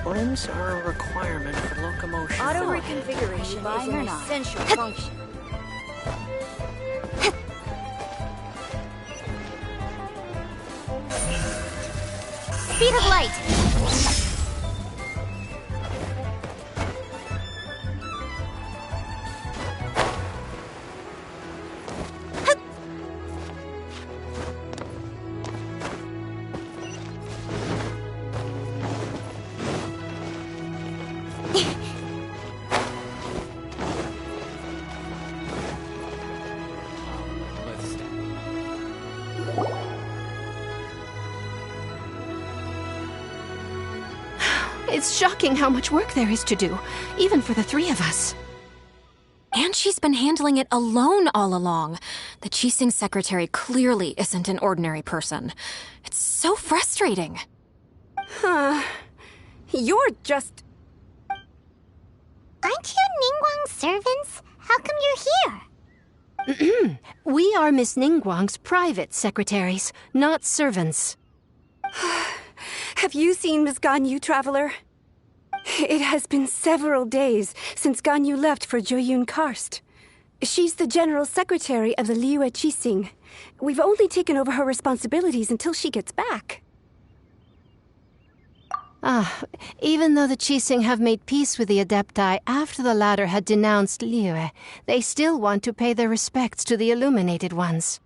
Limbs are a requirement for locomotion. Auto reconfiguration is an essential function. Speed of light! It's shocking how much work there is to do, even for the three of us. And she's been handling it alone all along. The Qixing secretary clearly isn't an ordinary person. It's so frustrating. You're just... Aren't you Ningguang's servants? How come you're here? We are Miss Ningguang's private secretaries, not servants. Have you seen Miss Ganyu, Traveler? It has been several days since Ganyu left for Jueyun Karst. She's the general secretary of the Liyue Qixing. We've only taken over her responsibilities until she gets back. Even though the Qixing have made peace with the Adepti after the latter had denounced Liyue, they still want to pay their respects to the Illuminated Ones.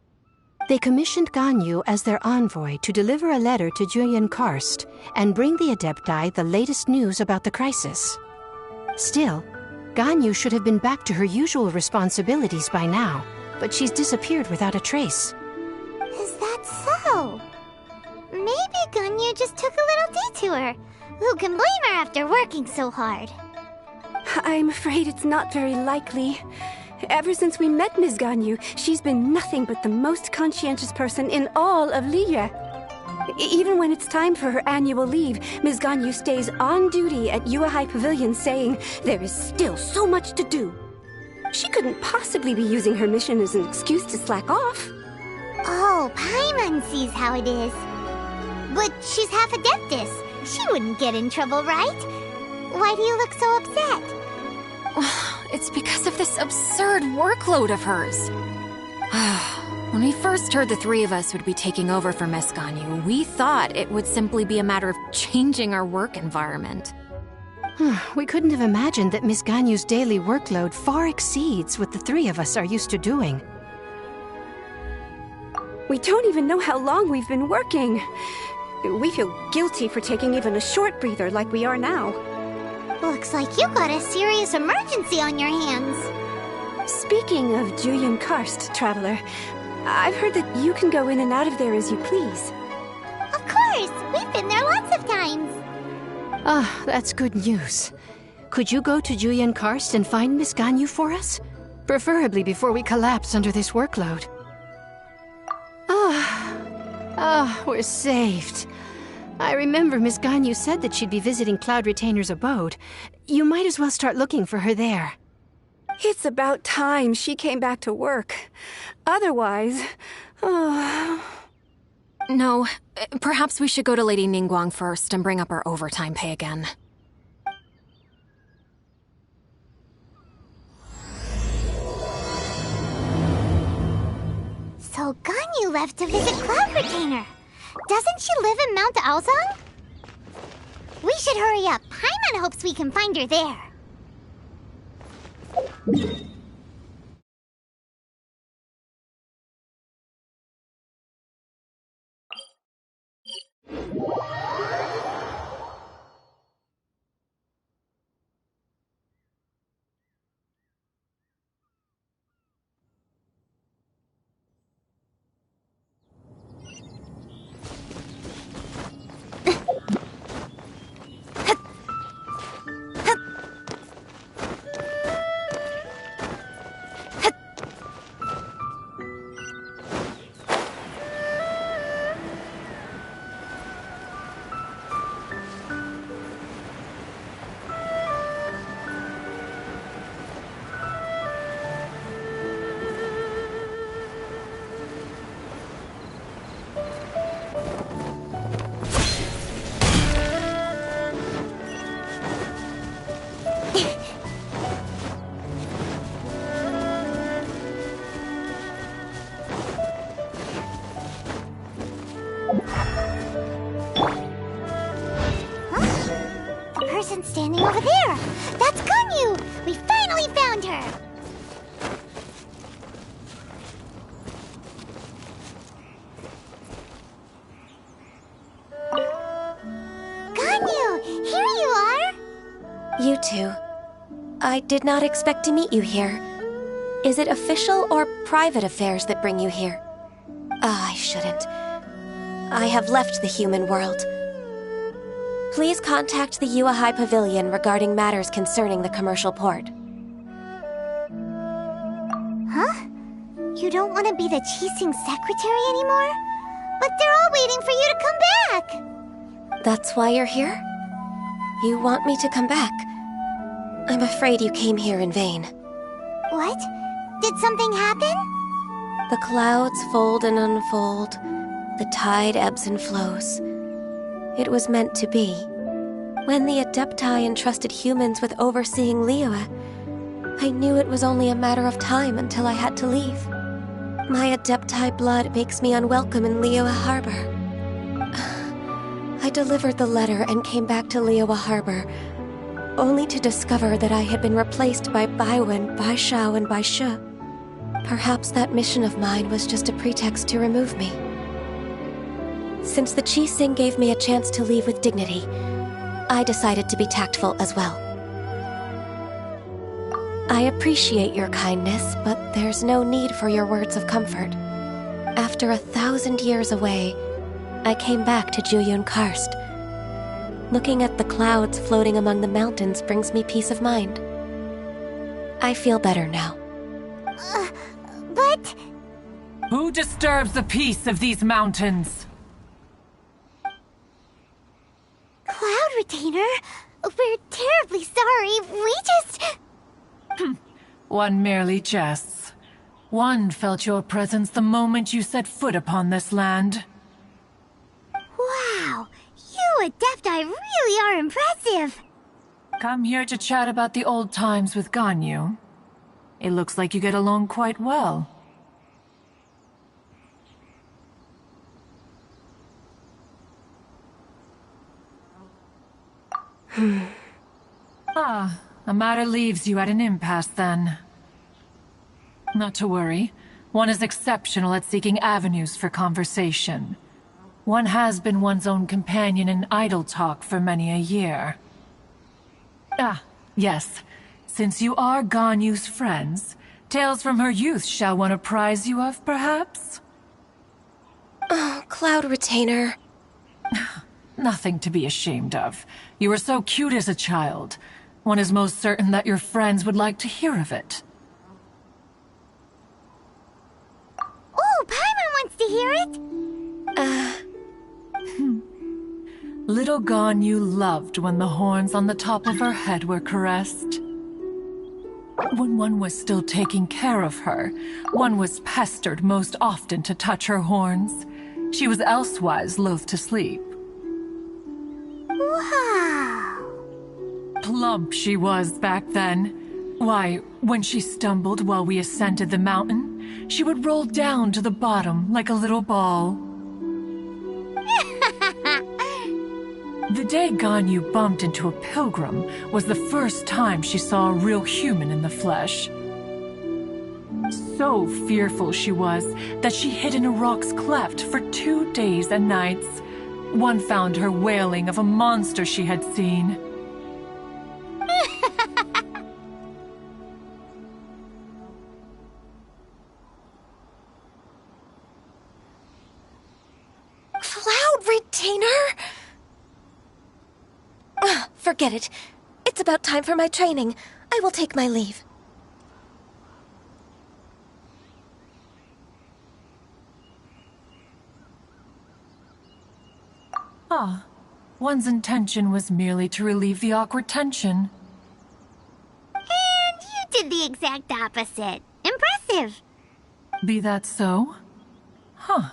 They commissioned Ganyu as their envoy to deliver a letter to Jueyun Karst and bring the Adepti the latest news about the crisis. Still, Ganyu should have been back to her usual responsibilities by now, but she's disappeared without a trace. Is that so? Maybe Ganyu just took a little detour. Who can blame her after working so hard? I'm afraid it's not very likely. Ever since we met Ms. Ganyu, she's been nothing but the most conscientious person in all of Liyue. Even when it's time for her annual leave, Ms. Ganyu stays on duty at Yuehai Pavilion saying there is still so much to do. She couldn't possibly be using her mission as an excuse to slack off. Oh, Paimon sees how it is. But she's half Adeptus. She wouldn't get in trouble, right? Why do you look so upset? It's because of this absurd workload of hers. When we first heard the three of us would be taking over for Miss Ganyu, we thought it would simply be a matter of changing our work environment. We couldn't have imagined that Miss Ganyu's daily workload far exceeds what the three of us are used to doing. We don't even know how long we've been working. We feel guilty for taking even a short breather like we are now. Looks like you got a serious emergency on your hands. Speaking of Jueyun Karst, Traveler, I've heard that you can go in and out of there as you please. Of course! We've been there lots of times. That's good news. Could you go to Jueyun Karst and find Miss Ganyu for us? Preferably before we collapse under this workload. Ah, we're saved. I remember Miss Ganyu said that she'd be visiting Cloud Retainer's abode. You might as well start looking for her there. It's about time she came back to work. Otherwise... Oh... No, perhaps we should go to Lady Ningguang first and bring up our overtime pay again. So Ganyu left to visit Cloud Retainer. Doesn't she live in Mount Aozong? We should hurry up. Paimon hopes we can find her there. Standing over there! That's Ganyu! We finally found her! Ganyu! Here you are! You two. I did not expect to meet you here. Is it official or private affairs that bring you here? Ah, I shouldn't. I have left the human world. Please contact the Yuehai Pavilion regarding matters concerning the commercial port. Huh? You don't want to be the Qixing secretary anymore? But they're all waiting for you to come back! That's why you're here? You want me to come back? I'm afraid you came here in vain. What? Did something happen? The clouds fold and unfold. The tide ebbs and flows. It was meant to be. When the Adepti entrusted humans with overseeing Liyue, I knew it was only a matter of time until I had to leave. My Adepti blood makes me unwelcome in Liyue Harbor. I delivered the letter and came back to Liyue Harbor, only to discover that I had been replaced by Baiwen, Baishao, and Baishu. Perhaps that mission of mine was just a pretext to remove me. Since the Qixing gave me a chance to leave with dignity, I decided to be tactful as well. I appreciate your kindness, but there's no need for your words of comfort. After 1,000 years away, I came back to Juyun Karst. Looking at the clouds floating among the mountains brings me peace of mind. I feel better now. But... Who disturbs the peace of these mountains? Cloud Retainer? We're terribly sorry. We just... One merely jests. One felt your presence the moment you set foot upon this land. Wow! You Adepti really are impressive! Come here to chat about the old times with Ganyu. It looks like you get along quite well. Ah, a matter leaves you at an impasse then. Not to worry. One is exceptional at seeking avenues for conversation. One has been one's own companion in idle talk for many a year. Ah, yes. Since you are Ganyu's friends, tales from her youth shall one apprise you of, perhaps? Oh, Cloud Retainer. Nothing to be ashamed of. You were so cute as a child. One is most certain that your friends would like to hear of it. Oh, Paimon wants to hear it! Little Ganyu loved when the horns on the top of her head were caressed. When one was still taking care of her, one was pestered most often to touch her horns. She was elsewise loath to sleep. Wow! Plump she was back then. Why, when she stumbled while we ascended the mountain, she would roll down to the bottom like a little ball. The day Ganyu bumped into a pilgrim was the first time she saw a real human in the flesh. So fearful she was that she hid in a rock's cleft for 2 days and nights. One found her wailing of a monster she had seen. Cloud Retainer? Forget it. It's about time for my training. I will take my leave. Ah, one's intention was merely to relieve the awkward tension. And you did the exact opposite. Impressive. Be that so? Huh.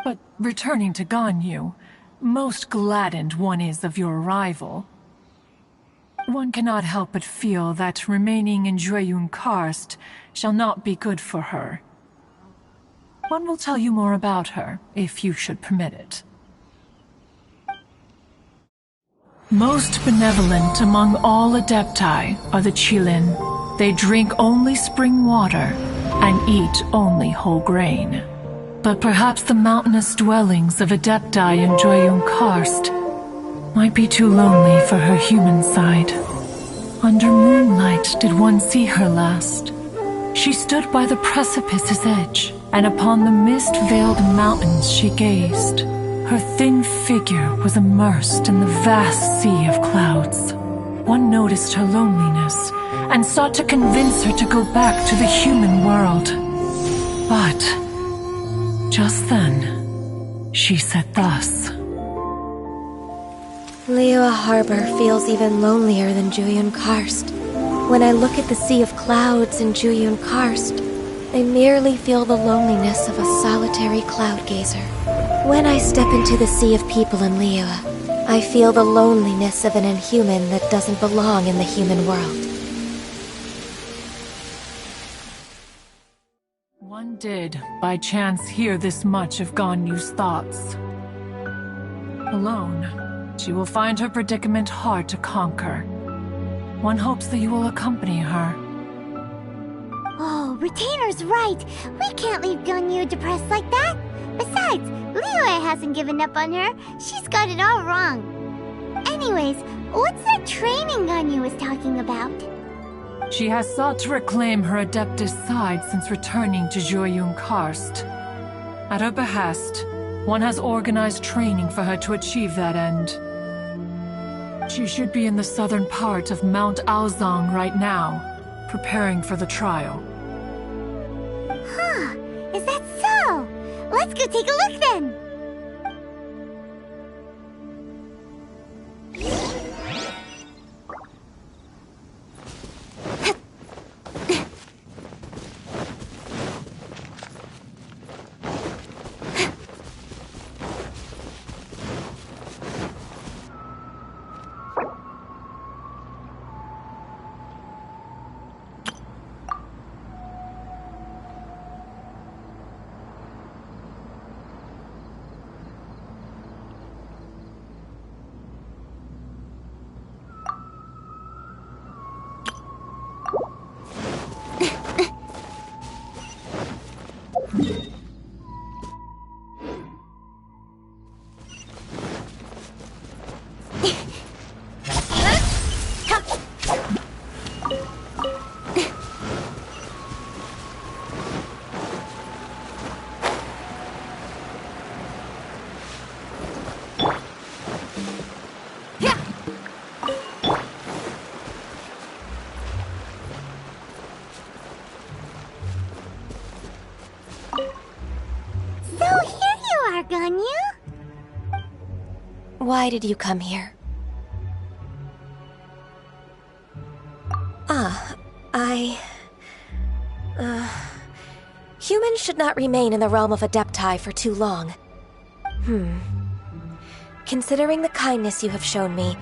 But returning to Ganyu, most gladdened one is of your arrival. One cannot help but feel that remaining in Jueyun Karst shall not be good for her. One will tell you more about her, if you should permit it. Most benevolent among all Adepti are the Qilin. They drink only spring water and eat only whole grain. But perhaps the mountainous dwellings of Adepti in Jueyun Karst might be too lonely for her human side. Under moonlight did one see her last. She stood by the precipice's edge, and upon the mist-veiled mountains she gazed. Her thin figure was immersed in the vast sea of clouds. One noticed her loneliness, and sought to convince her to go back to the human world. But just then, she said thus. Liyue Harbor feels even lonelier than Jueyun Karst. When I look at the sea of clouds in Jueyun Karst, I merely feel the loneliness of a solitary cloud gazer. When I step into the sea of people in Liyue, I feel the loneliness of an inhuman that doesn't belong in the human world. One did, by chance, hear this much of Ganyu's thoughts. Alone, she will find her predicament hard to conquer. One hopes that you will accompany her. Oh, Retainer's right. We can't leave Ganyu depressed like that. Besides, Liyue hasn't given up on her. She's got it all wrong. Anyways, what's that training Ganyu was talking about? She has sought to reclaim her Adeptus side since returning to Jueyun Karst. At her behest, one has organized training for her to achieve that end. She should be in the southern part of Mount Aozang right now, preparing for the trial. Huh, is that so? Let's go take a look then! Why did you come here? Humans should not remain in the realm of Adepti for too long. Considering the kindness you have shown me,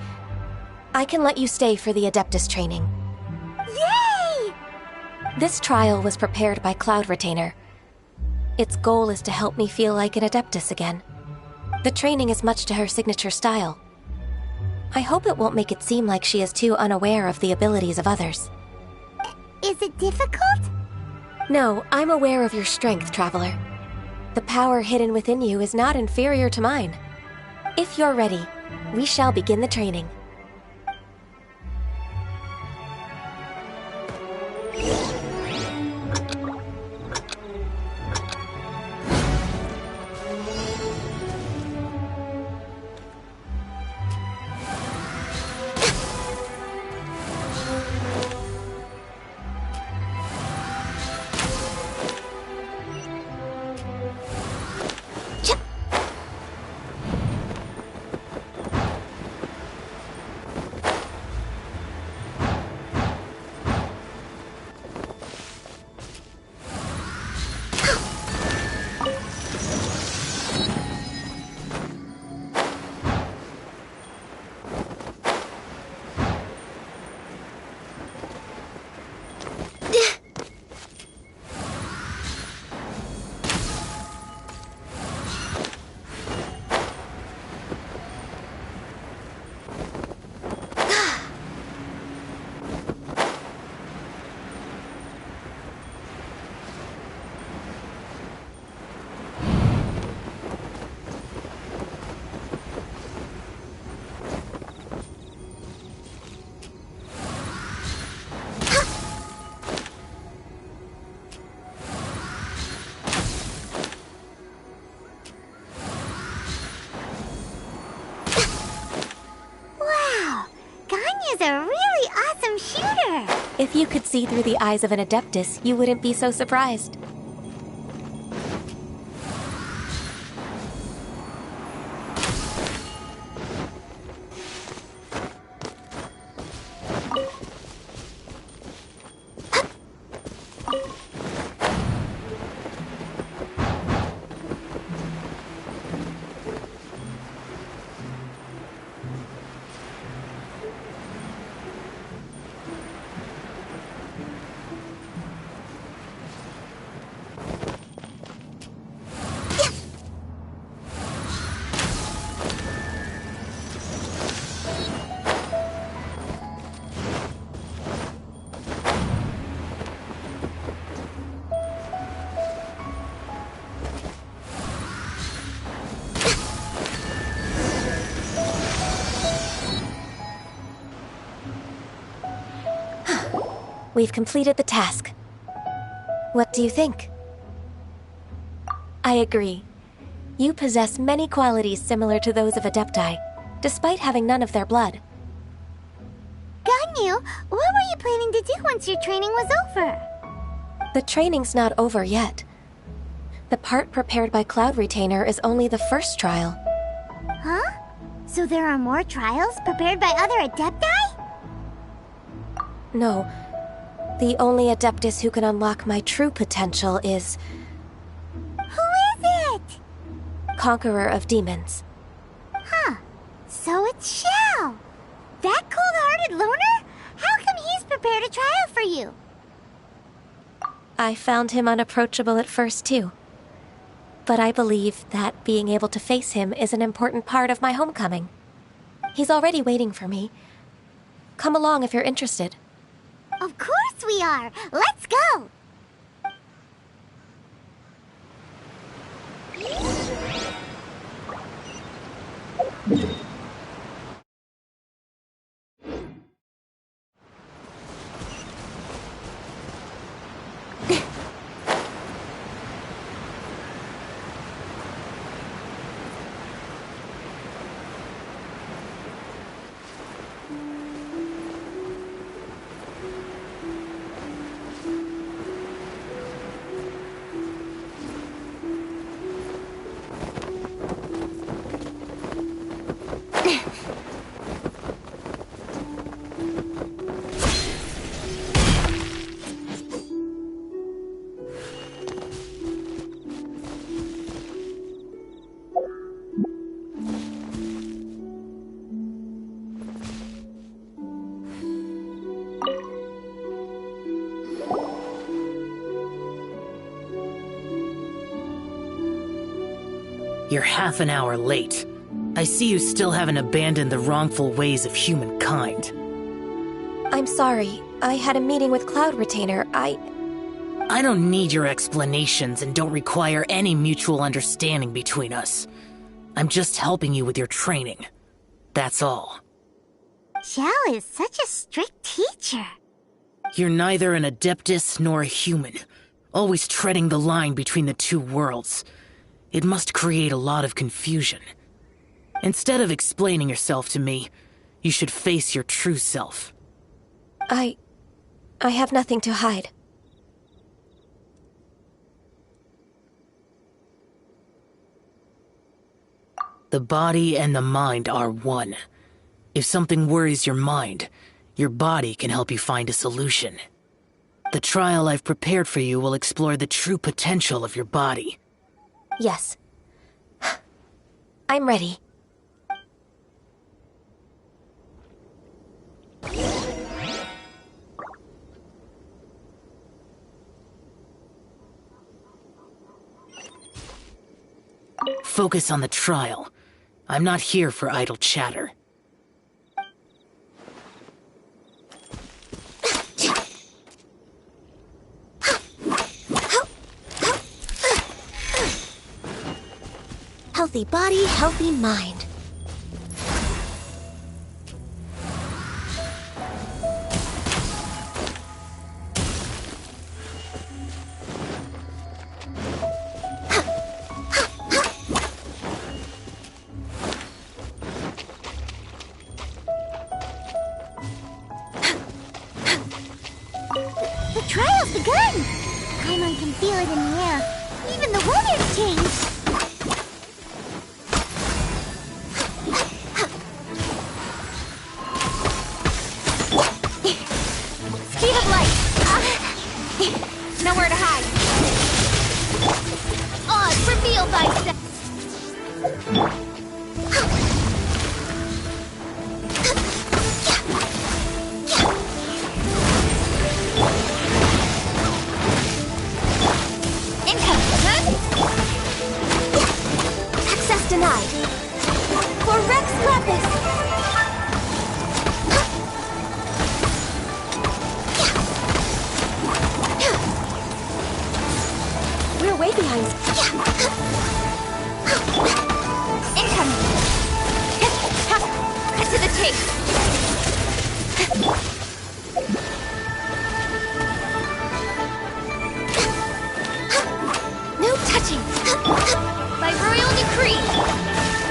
I can let you stay for the Adeptus training. Yay! This trial was prepared by Cloud Retainer. Its goal is to help me feel like an Adeptus again. The training is much to her signature style. I hope it won't make it seem like she is too unaware of the abilities of others. Is it difficult? No, I'm aware of your strength, Traveler. The power hidden within you is not inferior to mine. If you're ready, we shall begin the training. If you could see through the eyes of an Adeptus, you wouldn't be so surprised. We've completed the task. What do you think? I agree. You possess many qualities similar to those of Adepti, despite having none of their blood. Ganyu, what were you planning to do once your training was over? The training's not over yet. The part prepared by Cloud Retainer is only the first trial. Huh? So there are more trials prepared by other Adepti? No. The only Adeptus who can unlock my true potential is... Who is it? Conqueror of Demons. Huh. So it's Shao. That cold-hearted loner? How come he's prepared a trial for you? I found him unapproachable at first, too. But I believe that being able to face him is an important part of my homecoming. He's already waiting for me. Come along if you're interested. Of course we are! Let's go! You're half an hour late. I see you still haven't abandoned the wrongful ways of humankind. I'm sorry. I had a meeting with Cloud Retainer. I don't need your explanations and don't require any mutual understanding between us. I'm just helping you with your training. That's all. Xiao is such a strict teacher. You're neither an Adeptus nor a human, always treading the line between the two worlds. It must create a lot of confusion. Instead of explaining yourself to me, you should face your true self. I have nothing to hide. The body and the mind are one. If something worries your mind, your body can help you find a solution. The trial I've prepared for you will explore the true potential of your body. Yes. I'm ready. Focus on the trial. I'm not here for idle chatter. Healthy body, healthy mind. The trial's begun! Paimon can feel it in the air. Even the weather's changed. Speed of light! Nowhere to hide. Odds revealed by Access denied. For Rex Lapis! We're way behind. Incoming! Cut to the chase! No touching! By royal decree!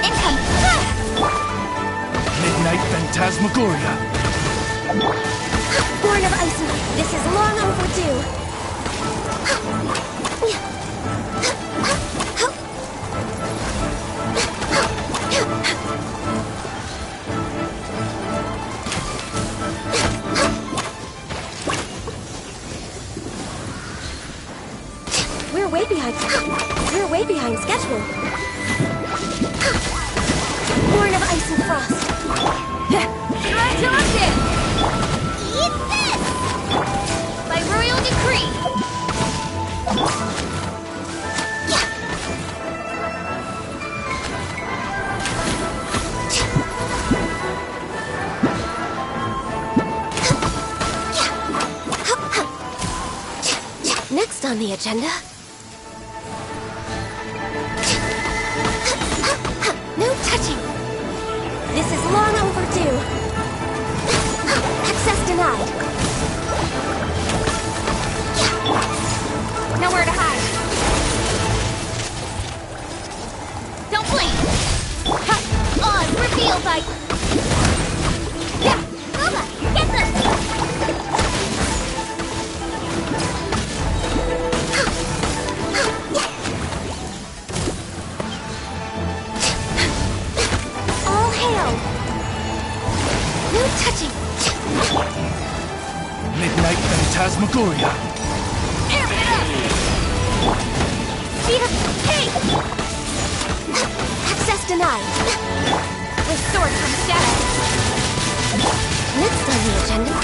Incoming! Midnight Phantasmagoria. Born of Ice, this is long overdue. We're way behind schedule. Born of Ice and Frost. Try till I'm dead! Eat this! By royal decree! Next on the agenda... No touching! This is long overdue. Access denied. Nowhere to hide. Don't blink! Odds revealed by... Yeah! Bubba, get this! All hail! No touching! Midnight Phantasmagoria. Amp it up! Speed up! Hey! Access denied. Restored from shadow. Next on the agenda...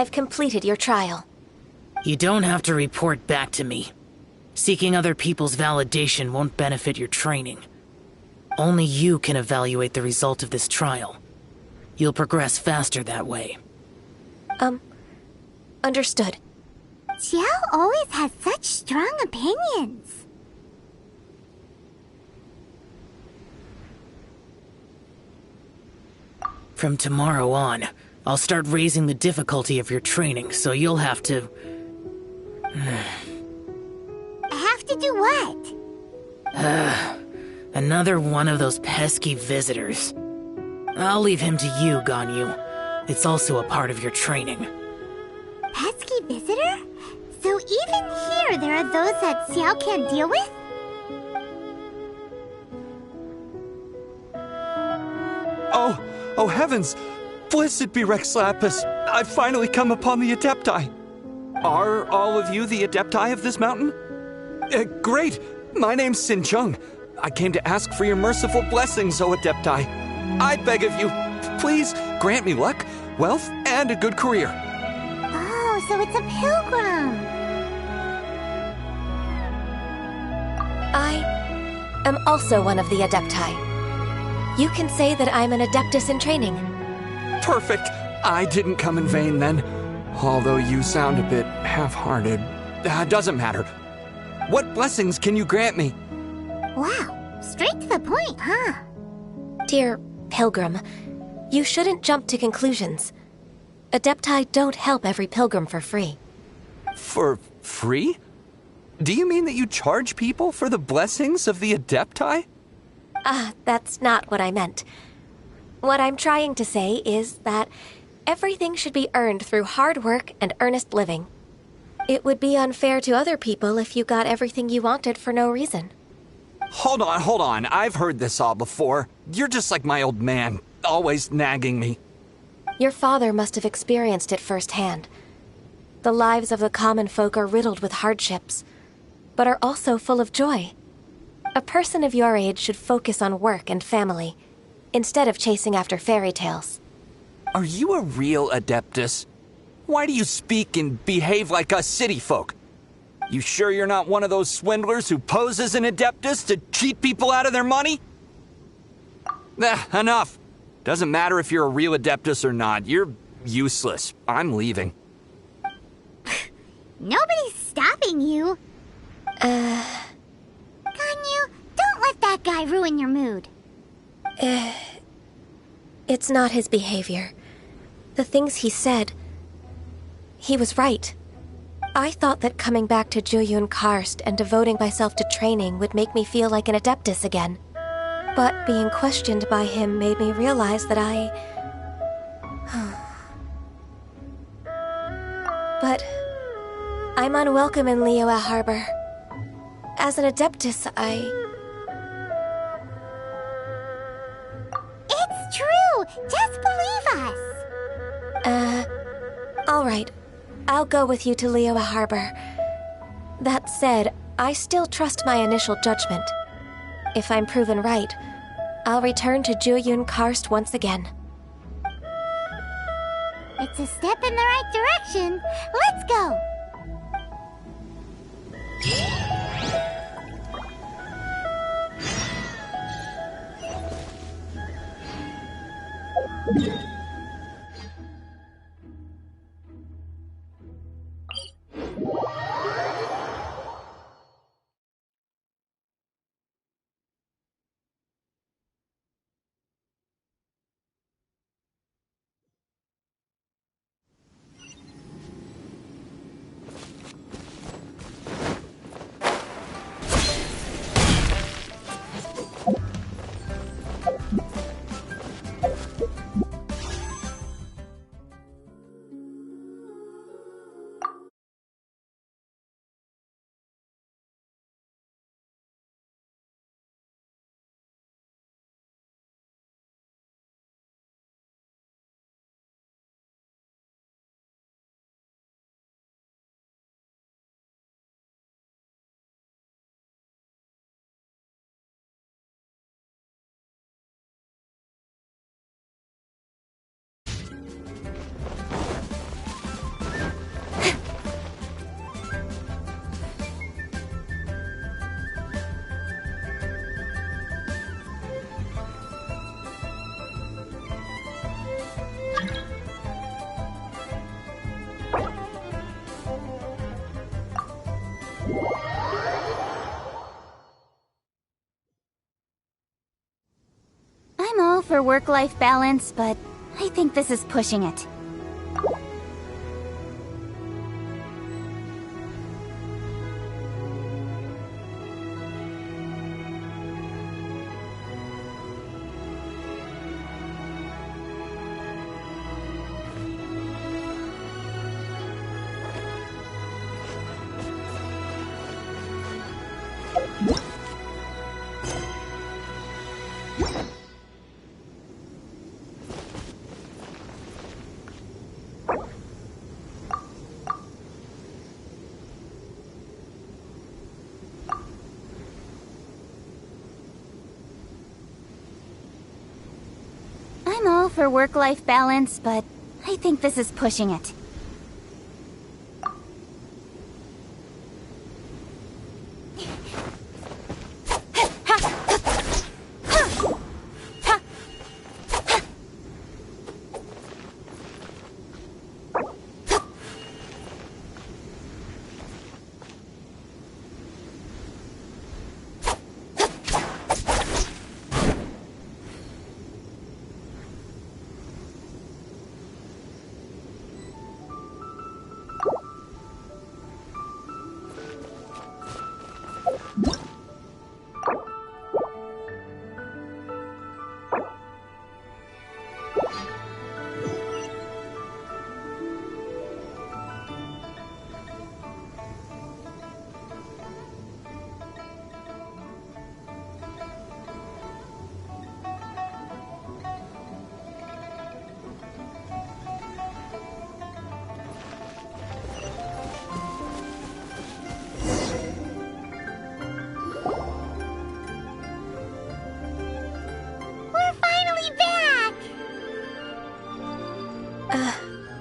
I've completed your trial. You don't have to report back to me. Seeking other people's validation won't benefit your training. Only you can evaluate the result of this trial. You'll progress faster that way. Understood. Xiao always has such strong opinions. From tomorrow on, I'll start raising the difficulty of your training, so you'll have to... Have to do what? Another one of those pesky visitors. I'll leave him to you, Ganyu. It's also a part of your training. Pesky visitor? So even here there are those that Xiao can't deal with? Oh heavens! Blessed be Rex Lapis! I've finally come upon the Adepti! Are all of you the Adepti of this mountain? Great! My name's Sin Chung. I came to ask for your merciful blessings, O Adepti. I beg of you, please grant me luck, wealth, and a good career. Oh, so it's a pilgrim. I am also one of the Adepti. You can say that I'm an Adeptus in training. Perfect! I didn't come in vain then. Although you sound a bit half-hearted. Doesn't matter. What blessings can you grant me? Wow, straight to the point, huh? Dear Pilgrim, you shouldn't jump to conclusions. Adepti don't help every pilgrim for free. For free? Do you mean that you charge people for the blessings of the Adepti? That's not what I meant. What I'm trying to say is that everything should be earned through hard work and earnest living. It would be unfair to other people if you got everything you wanted for no reason. Hold on. I've heard this all before. You're just like my old man, always nagging me. Your father must have experienced it firsthand. The lives of the common folk are riddled with hardships, but are also full of joy. A person of your age should focus on work and family, instead of chasing after fairy tales. Are you a real Adeptus? Why do you speak and behave like us city folk? You sure you're not one of those swindlers who pose as an Adeptus to cheat people out of their money? Enough. Doesn't matter if you're a real Adeptus or not. You're useless. I'm leaving. Nobody's stopping you. Ganyu, don't let that guy ruin your mood. It's not his behavior. The things he said... He was right. I thought that coming back to Jueyun Karst and devoting myself to training would make me feel like an Adeptus again. But being questioned by him made me realize that But I'm unwelcome in Liyue Harbor. As an Adeptus, It's true! Just believe us! All right. I'll go with you to Liyue Harbor. That said, I still trust my initial judgment. If I'm proven right, I'll return to Jueyun Karst once again. It's a step in the right direction. Let's go! I'm all for work-life balance, but I think this is pushing it. I'm all for work-life balance, but I think this is pushing it.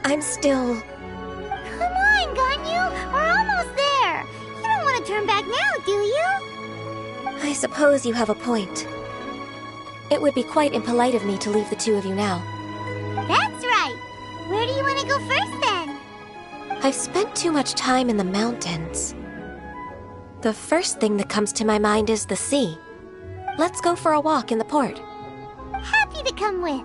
I'm still... Come on, Ganyu! We're almost there! You don't want to turn back now, do you? I suppose you have a point. It would be quite impolite of me to leave the two of you now. That's right! Where do you want to go first, then? I've spent too much time in the mountains. The first thing that comes to my mind is the sea. Let's go for a walk in the port. Happy to come with.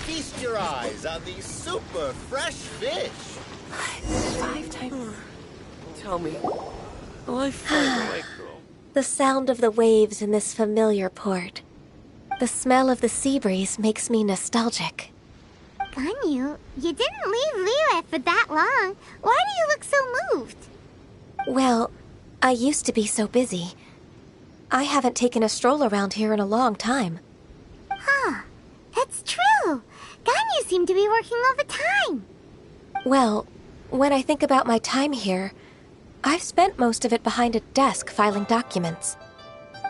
Feast your eyes on these super fresh fish. 5 times. Tell me, will I find the right girl? The sound of the waves in this familiar port. The smell of the sea breeze makes me nostalgic. Ganyu, you didn't leave Liyue for that long. Why do you look so moved? Well, I used to be so busy. I haven't taken a stroll around here in a long time. Huh. That's true. Ganyu seemed to be working all the time. Well, when I think about my time here, I've spent most of it behind a desk filing documents.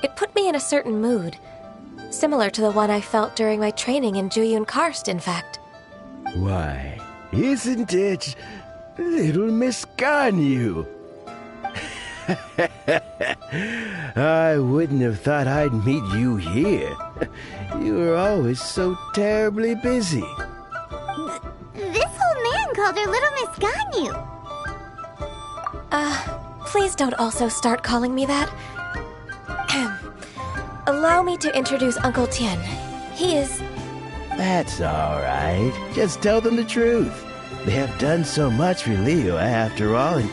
It put me in a certain mood, similar to the one I felt during my training in Juyun Karst, in fact. Why, isn't it little Miss Ganyu? I wouldn't have thought I'd meet you here. You were always so terribly busy. This old man called her Little Miss Ganyu. Please don't also start calling me that. Allow me to introduce Uncle Tien. He is... That's all right. Just tell them the truth. They have done so much for Liyue after all, and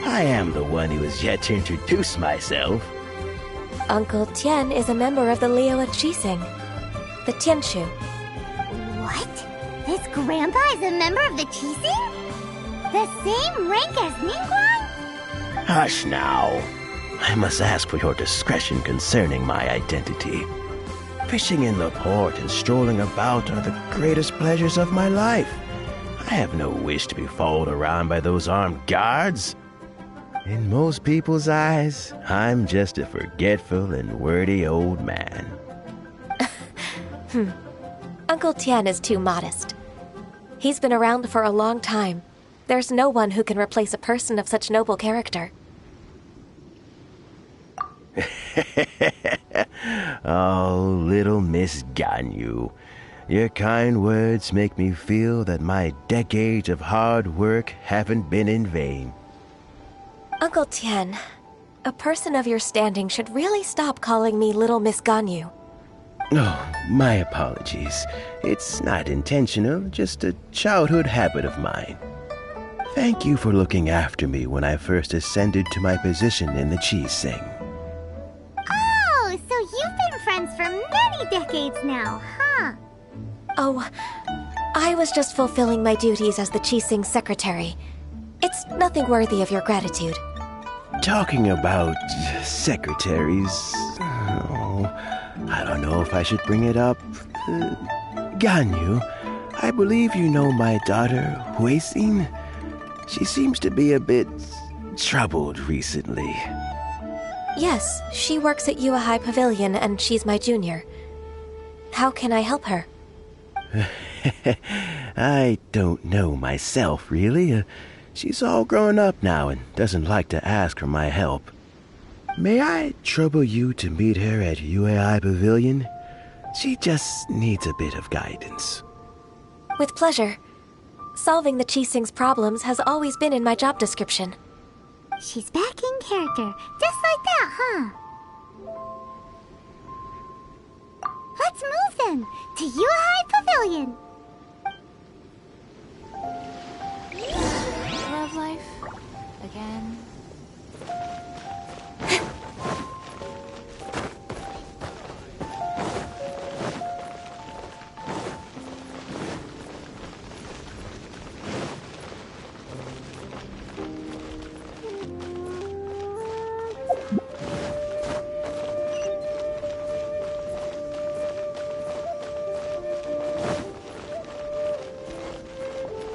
I am the one who has yet to introduce myself. Uncle Tien is a member of the Liyue Qixing, the Tianshu. What? This grandpa is a member of the Qixing? The same rank as Ningguang? Hush now. I must ask for your discretion concerning my identity. Fishing in the port and strolling about are the greatest pleasures of my life. I have no wish to be followed around by those armed guards. In most people's eyes, I'm just a forgetful and wordy old man. Uncle Tian is too modest. He's been around for a long time. There's no one who can replace a person of such noble character. Oh, little Miss Ganyu. Your kind words make me feel that my decades of hard work haven't been in vain. Uncle Tian, a person of your standing should really stop calling me Little Miss Ganyu. Oh, my apologies. It's not intentional, just a childhood habit of mine. Thank you for looking after me when I first ascended to my position in the Qi-Sing. Oh, so you've been friends for many decades now, huh? Oh, I was just fulfilling my duties as the Qi-Sing secretary. It's nothing worthy of your gratitude. Talking about secretaries... Oh, I don't know if I should bring it up. Ganyu, I believe you know my daughter, Huixin. She seems to be a bit troubled recently. Yes, she works at Yua High Pavilion and she's my junior. How can I help her? I don't know myself, really. She's all grown up now and doesn't like to ask for my help. May I trouble you to meet her at UAI Pavilion? She just needs a bit of guidance. With pleasure. Solving the Qi-Sing's problems has always been in my job description. She's back in character, just like that, huh? Let's move then, to Yuhai Pavilion. Love life? Again?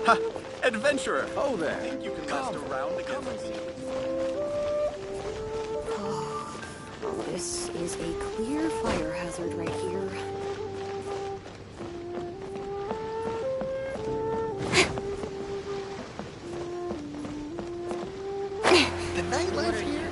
Ha! Adventurer! Oh there! Think you can last around against me? Oh, this is a clear fire hazard right here. The nightlife here?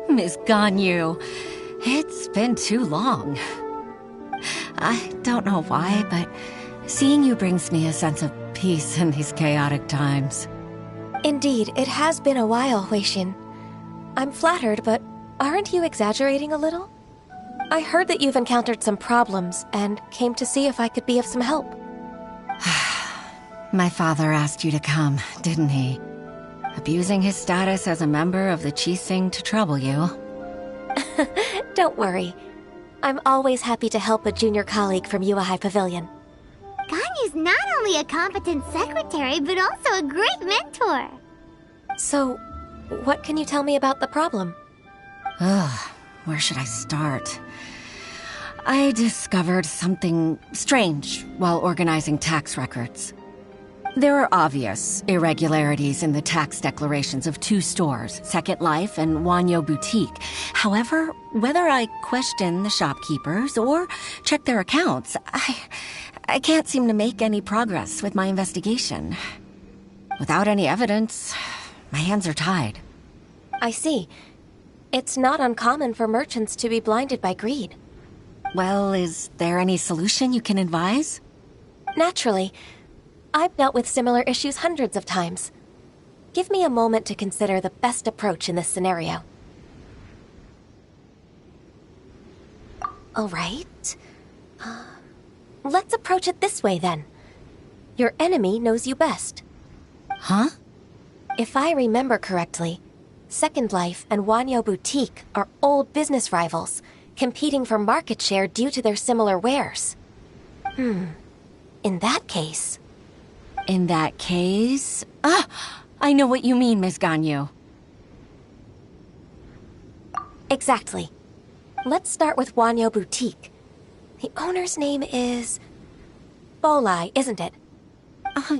Miss Ganyu, it's been too long. I don't know why, but seeing you brings me a sense of peace in these chaotic times. Indeed, it has been a while, Huixin. I'm flattered, but aren't you exaggerating a little? I heard that you've encountered some problems and came to see if I could be of some help. My father asked you to come, didn't he? Abusing his status as a member of the Qi-Sing to trouble you. Don't worry. I'm always happy to help a junior colleague from Yua High Pavilion. Ganyu Ganyu's not only a competent secretary, but also a great mentor. So, what can you tell me about the problem? Where should I start? I discovered something strange while organizing tax records. There are obvious irregularities in the tax declarations of two stores, Second Life and Wanyo Boutique. However, whether I question the shopkeepers or check their accounts, I can't seem to make any progress with my investigation. Without any evidence, my hands are tied. I see. It's not uncommon for merchants to be blinded by greed. Well, is there any solution you can advise? Naturally. I've dealt with similar issues hundreds of times. Give me a moment to consider the best approach in this scenario. All right. Let's approach it this way, then. Your enemy knows you best. Huh? If I remember correctly, Second Life and Wanyo Boutique are old business rivals, competing for market share due to their similar wares. In that case... I know what you mean, Miss Ganyu. Exactly. Let's start with Wanyo Boutique. The owner's name is... Bolai, isn't it?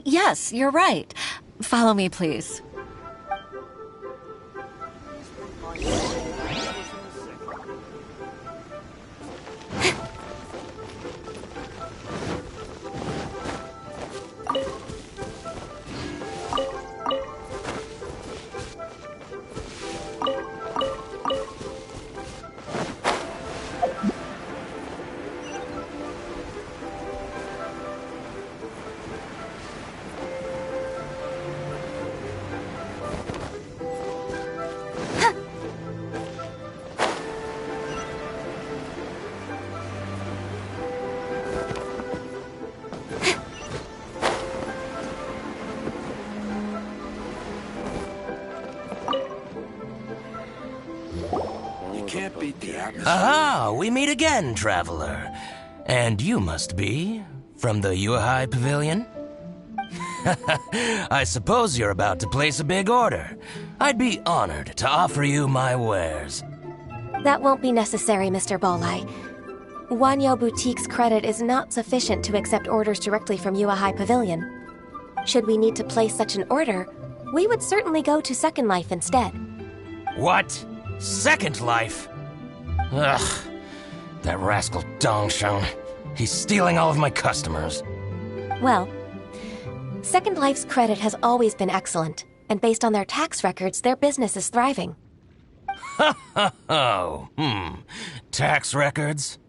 Yes, you're right. Follow me, please. Aha! We meet again, traveler. And you must be from the Yuhai Pavilion? I suppose you're about to place a big order. I'd be honored to offer you my wares. That won't be necessary, Mr. Bolai. Wanyo Boutique's credit is not sufficient to accept orders directly from Yuhai Pavilion. Should we need to place such an order, we would certainly go to Second Life instead. What? Second Life? Ugh. That rascal Dongsheng. He's stealing all of my customers. Well, Second Life's credit has always been excellent, and based on their tax records, their business is thriving. Tax records?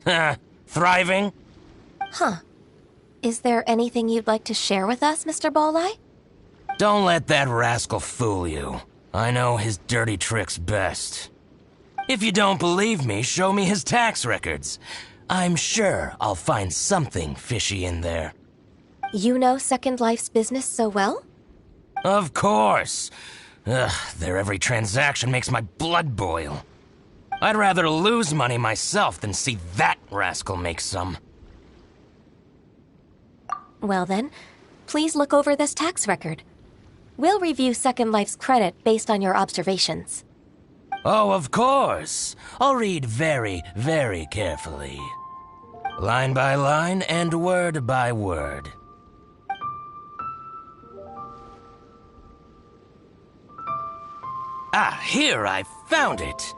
Thriving? Huh. Is there anything you'd like to share with us, Mr. Bolai? Don't let that rascal fool you. I know his dirty tricks best. If you don't believe me, show me his tax records. I'm sure I'll find something fishy in there. You know Second Life's business so well? Of course. Their every transaction makes my blood boil. I'd rather lose money myself than see that rascal make some. Well then, please look over this tax record. We'll review Second Life's credit based on your observations. Oh, of course. I'll read very, very carefully. Line by line and word by word. Ah, here, I found it.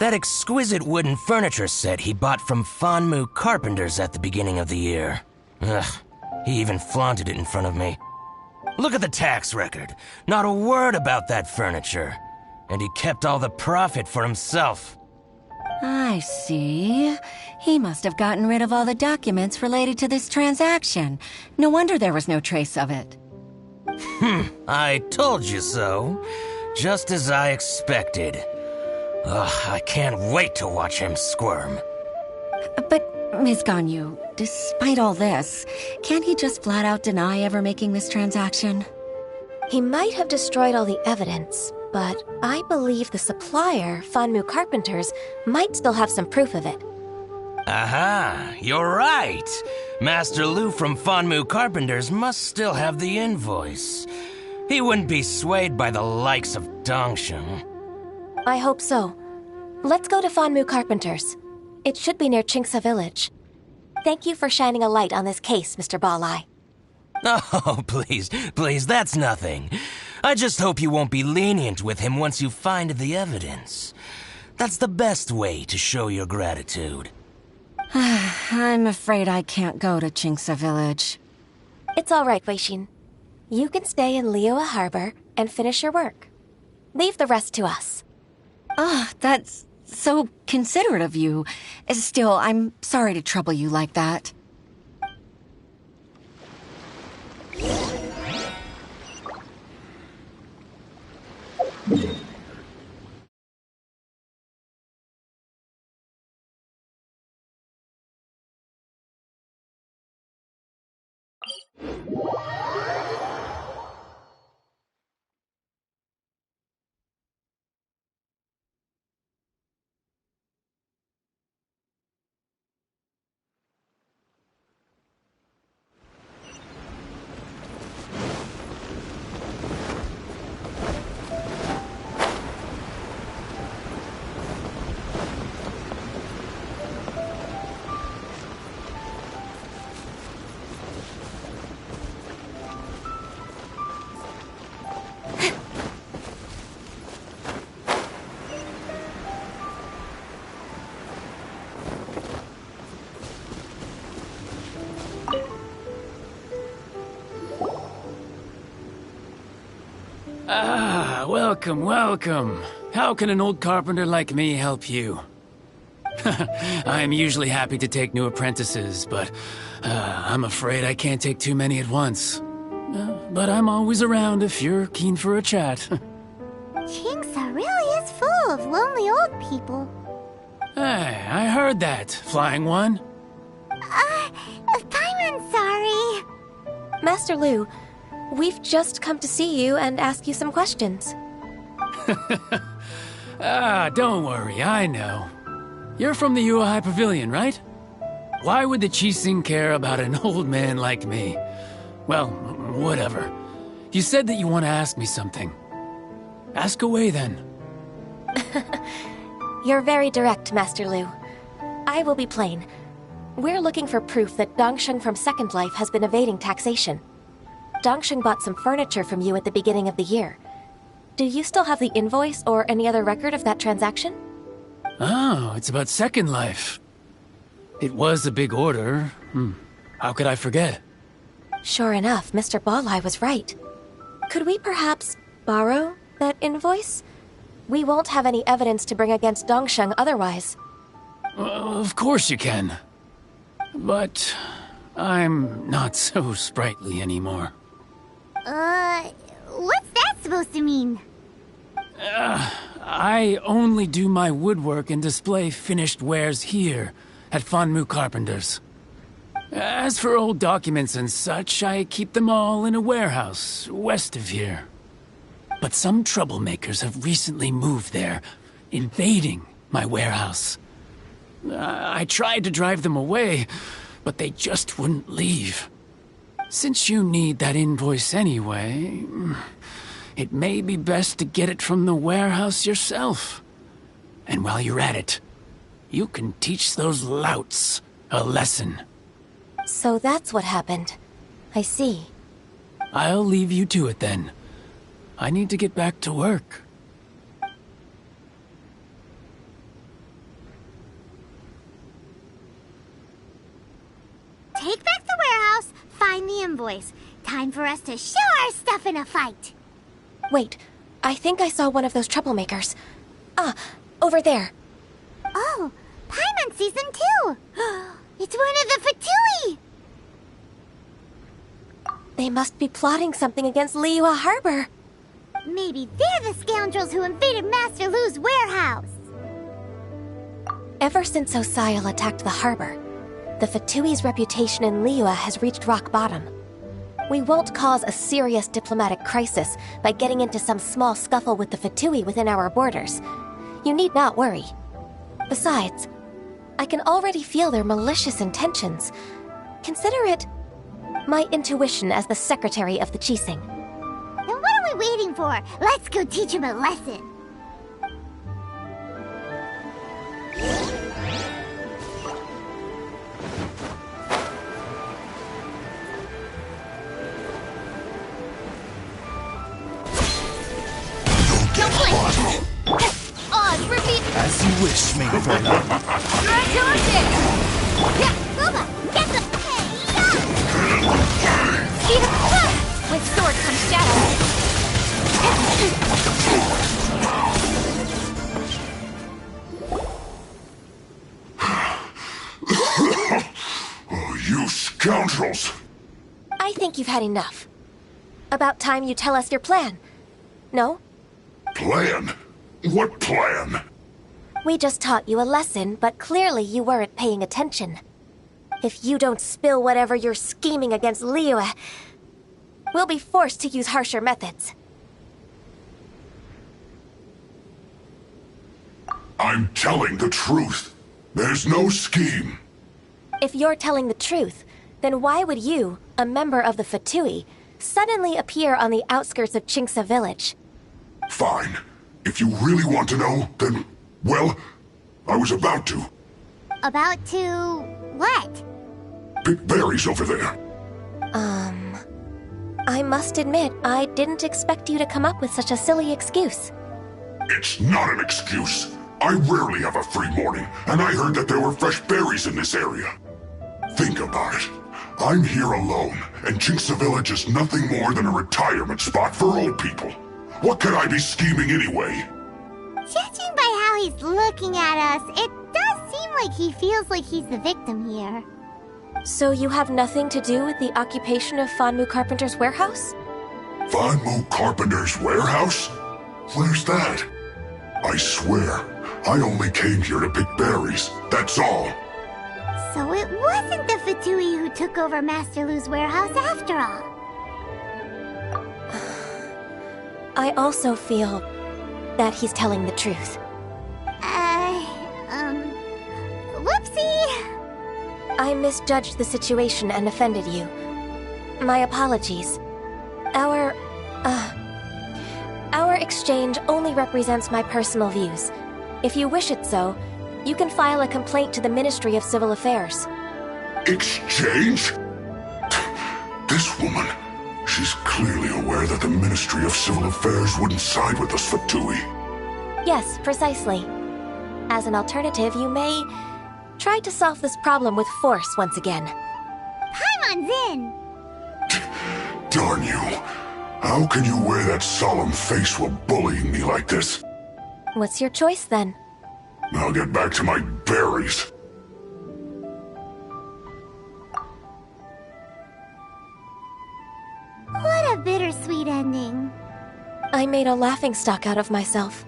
That exquisite wooden furniture set he bought from Fanmu Carpenters at the beginning of the year. Ugh, he even flaunted it in front of me. Look at the tax record. Not a word about that furniture. And he kept all the profit for himself. I see. He must have gotten rid of all the documents related to this transaction. No wonder there was no trace of it. I told you so. Just as I expected. Ugh, I can't wait to watch him squirm. But, Ms. Ganyu, despite all this, can't he just flat out deny ever making this transaction? He might have destroyed all the evidence, but I believe the supplier, Fanmu Carpenters, might still have some proof of it. Aha, you're right. Master Lu from Fanmu Carpenters must still have the invoice. He wouldn't be swayed by the likes of Dongsheng. I hope so. Let's go to Fanmu Carpenters. It should be near Qingsa Village. Thank you for shining a light on this case, Mr. Balai. Oh, please, that's nothing. I just hope you won't be lenient with him once you find the evidence. That's the best way to show your gratitude. I'm afraid I can't go to Qingsa Village. It's all right, Weixin. You can stay in Liyue Harbor and finish your work. Leave the rest to us. That's so considerate of you. Still, I'm sorry to trouble you like that. Welcome. How can an old carpenter like me help you? I'm usually happy to take new apprentices, but I'm afraid I can't take too many at once. But I'm always around if you're keen for a chat. Qingsa really is full of lonely old people. Hey, I heard that, Flying One. Paimon's sorry. Master Lu, we've just come to see you and ask you some questions. Don't worry, I know. You're from the Yuehai Pavilion, right? Why would the Qixing care about an old man like me? Well, whatever. You said that you want to ask me something. Ask away, then. You're very direct, Master Lu. I will be plain. We're looking for proof that Dongsheng from Second Life has been evading taxation. Dongsheng bought some furniture from you at the beginning of the year. Do you still have the invoice or any other record of that transaction? Oh, it's about Second Life. It was a big order. How could I forget? Sure enough, Mr. Balai was right. Could we perhaps borrow that invoice? We won't have any evidence to bring against Dongsheng otherwise. Of course you can. But I'm not so sprightly anymore. What's that supposed to mean? I only do my woodwork and display finished wares here at Fanmu Carpenters. As for old documents and such, I keep them all in a warehouse west of here. But some troublemakers have recently moved there, invading my warehouse. I tried to drive them away, but they just wouldn't leave. Since you need that invoice anyway, it may be best to get it from the warehouse yourself. And while you're at it, you can teach those louts a lesson. So that's what happened. I see. I'll leave you to it then. I need to get back to work. Take back the warehouse, find the invoice. Time for us to show our stuff in a fight. Wait, I think I saw one of those troublemakers. Over there. Oh, Paimon sees them too. It's one of the Fatui. They must be plotting something against Liyue Harbor. Maybe they're the scoundrels who invaded Master Lu's warehouse. Ever since Osial attacked the harbor, the Fatui's reputation in Liyue has reached rock bottom. We won't cause a serious diplomatic crisis by getting into some small scuffle with the Fatui within our borders. You need not worry. Besides, I can already feel their malicious intentions. Consider it my intuition as the secretary of the Qixing. Then what are we waiting for? Let's go teach him a lesson. As you wish, maid friend. With sword comes shadow. Oh, you scoundrels! I think you've had enough. About time you tell us your plan. No? Plan? What plan? We just taught you a lesson, but clearly you weren't paying attention. If you don't spill whatever you're scheming against Liyue, we'll be forced to use harsher methods. I'm telling the truth. There's no scheme. If you're telling the truth, then why would you, a member of the Fatui, suddenly appear on the outskirts of Qingce village? Fine. If you really want to know, then, well, I was about to. About to... what? Pick berries over there. I must admit, I didn't expect you to come up with such a silly excuse. It's not an excuse. I rarely have a free morning, and I heard that there were fresh berries in this area. Think about it. I'm here alone, and Qingce Village is nothing more than a retirement spot for old people. What could I be scheming anyway? Judging by how he's looking at us, it does seem like he feels like he's the victim here. So you have nothing to do with the occupation of Fanmu Carpenter's warehouse? Fanmu Carpenter's warehouse? Where's that? I swear, I only came here to pick berries, that's all. So it wasn't the Fatui who took over Master Lu's warehouse after all. I also feel that he's telling the truth. Whoopsie! I misjudged the situation and offended you. My apologies. Our exchange only represents my personal views. If you wish it so, you can file a complaint to the Ministry of Civil Affairs. Exchange? This woman, she's clearly aware that the Ministry of Civil Affairs wouldn't side with us Fatui. Yes, precisely. As an alternative, you may try to solve this problem with force once again. Paimon's in! Darn you. How can you wear that solemn face while bullying me like this? What's your choice, then? I'll get back to my berries. What a bittersweet ending. I made a laughingstock out of myself.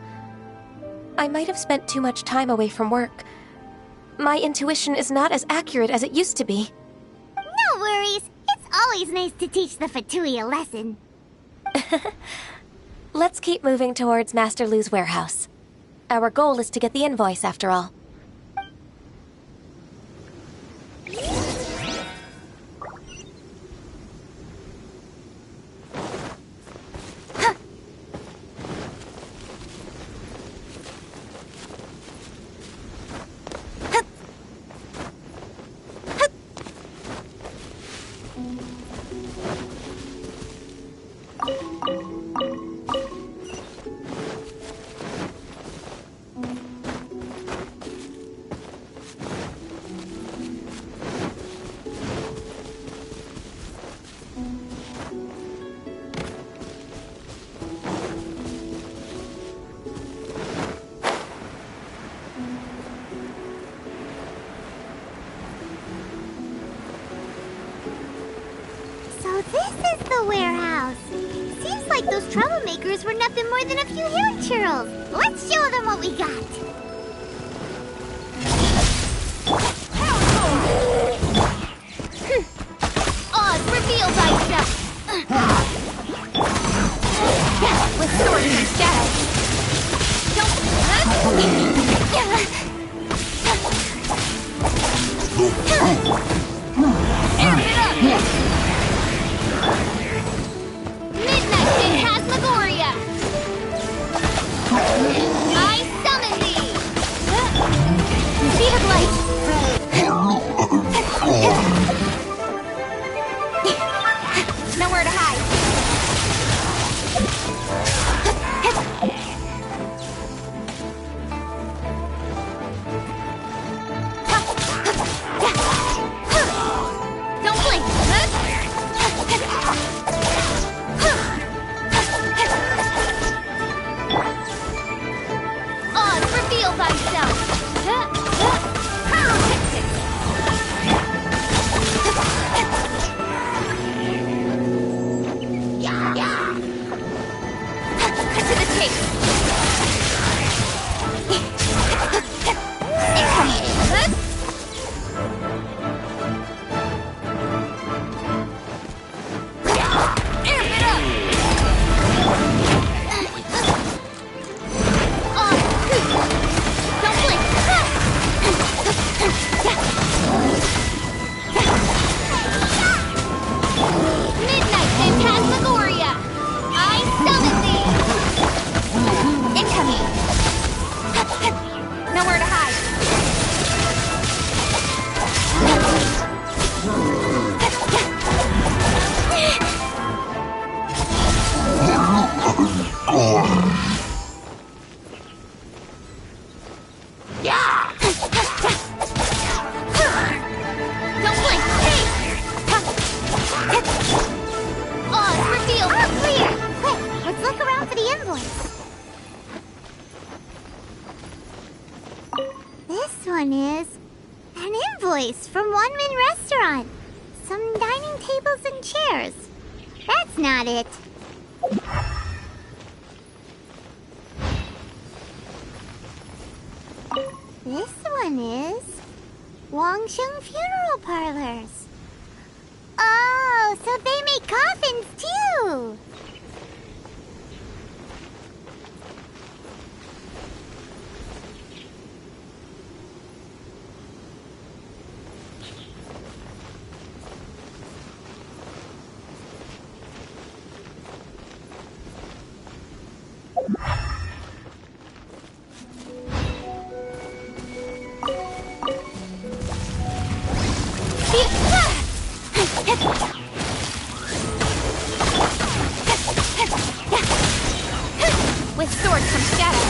I might have spent too much time away from work. My intuition is not as accurate as it used to be. No worries. It's always nice to teach the Fatui a lesson. Let's keep moving towards Master Lu's warehouse. Our goal is to get the invoice, after all. This is the warehouse. Seems like those troublemakers were nothing more than a few hair churls. Let's show them what we got. Oz reveals thyself! With sword and shadow. Don't... place from One Min Restaurant. Some dining tables and chairs. That's not it. This one is Wangsheng Funeral Parlors. Oh, so they make coffins too. With sword comes shadow.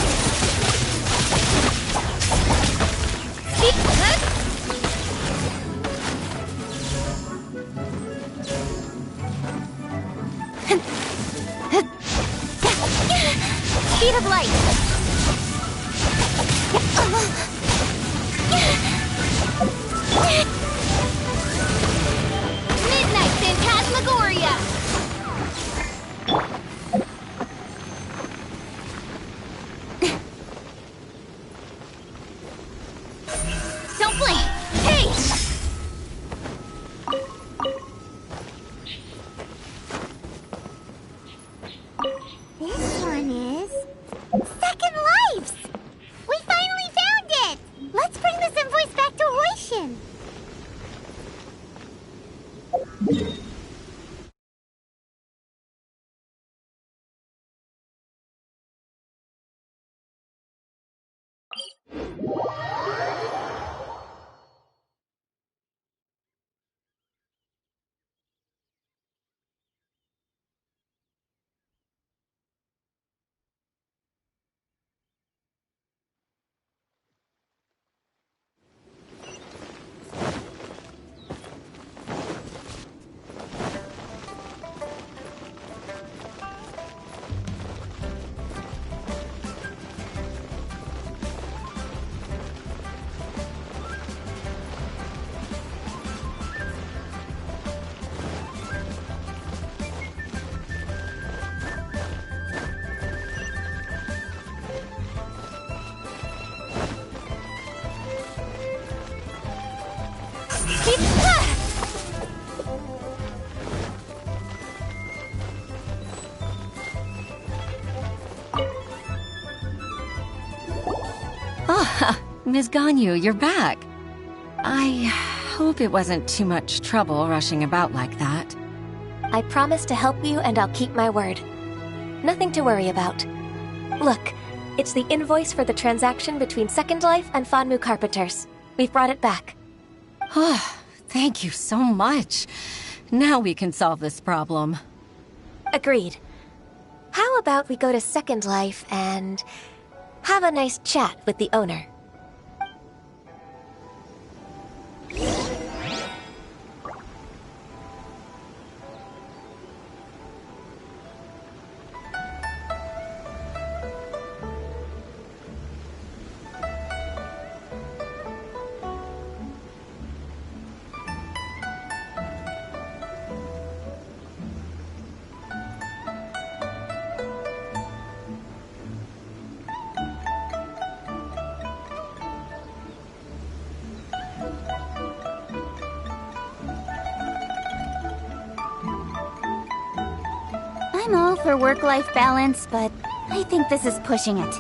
Speed of light. Midnight Phantasmagoria. Don't blink! Hey! This one is Second Lives. We finally found it. Let's bring this invoice back to Hoishin. Ah, Ms. Ganyu, you're back. I hope it wasn't too much trouble rushing about like that. I promise to help you and I'll keep my word. Nothing to worry about. Look, it's the invoice for the transaction between Second Life and Fanmu Carpenters. We've brought it back. Oh, thank you so much. Now we can solve this problem. Agreed. How about we go to Second Life and have a nice chat with the owner? I'm all for work-life balance, but I think this is pushing it.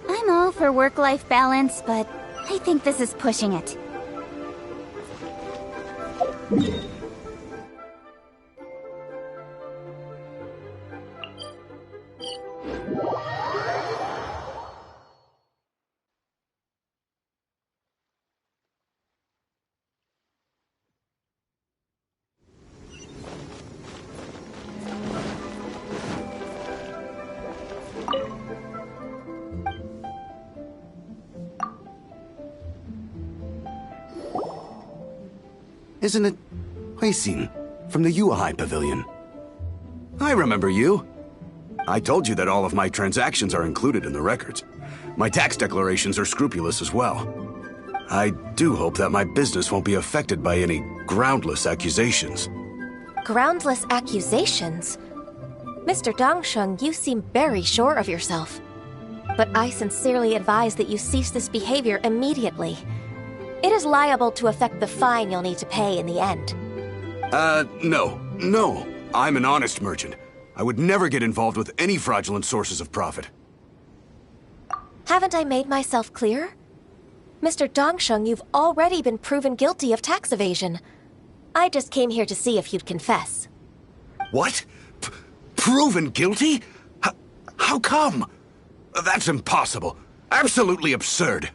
I'm all for work-life balance, but I think this is pushing it. Isn't it Huixin from the Yuehai Pavilion? I remember you. I told you that all of my transactions are included in the records. My tax declarations are scrupulous as well. I do hope that my business won't be affected by any groundless accusations. Groundless accusations? Mr. Dongsheng, you seem very sure of yourself. But I sincerely advise that you cease this behavior immediately. It is liable to affect the fine you'll need to pay in the end. No. I'm an honest merchant. I would never get involved with any fraudulent sources of profit. Haven't I made myself clear? Mr. Dongsheng, you've already been proven guilty of tax evasion. I just came here to see if you'd confess. What? Proven guilty? How come? That's impossible. Absolutely absurd.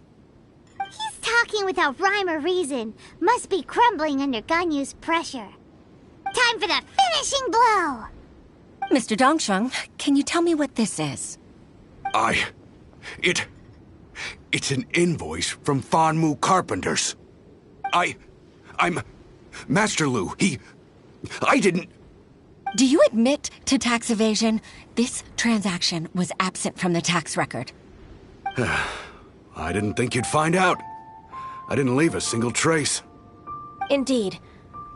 He's talking without rhyme or reason. Must be crumbling under Ganyu's pressure. Time for the finishing blow! Mr. Dongsheng, can you tell me what this is? It's an invoice from Fanmu Carpenters. I'm Master Lu. I didn't... Do you admit to tax evasion? This transaction was absent from the tax record. I didn't think you'd find out. I didn't leave a single trace. Indeed.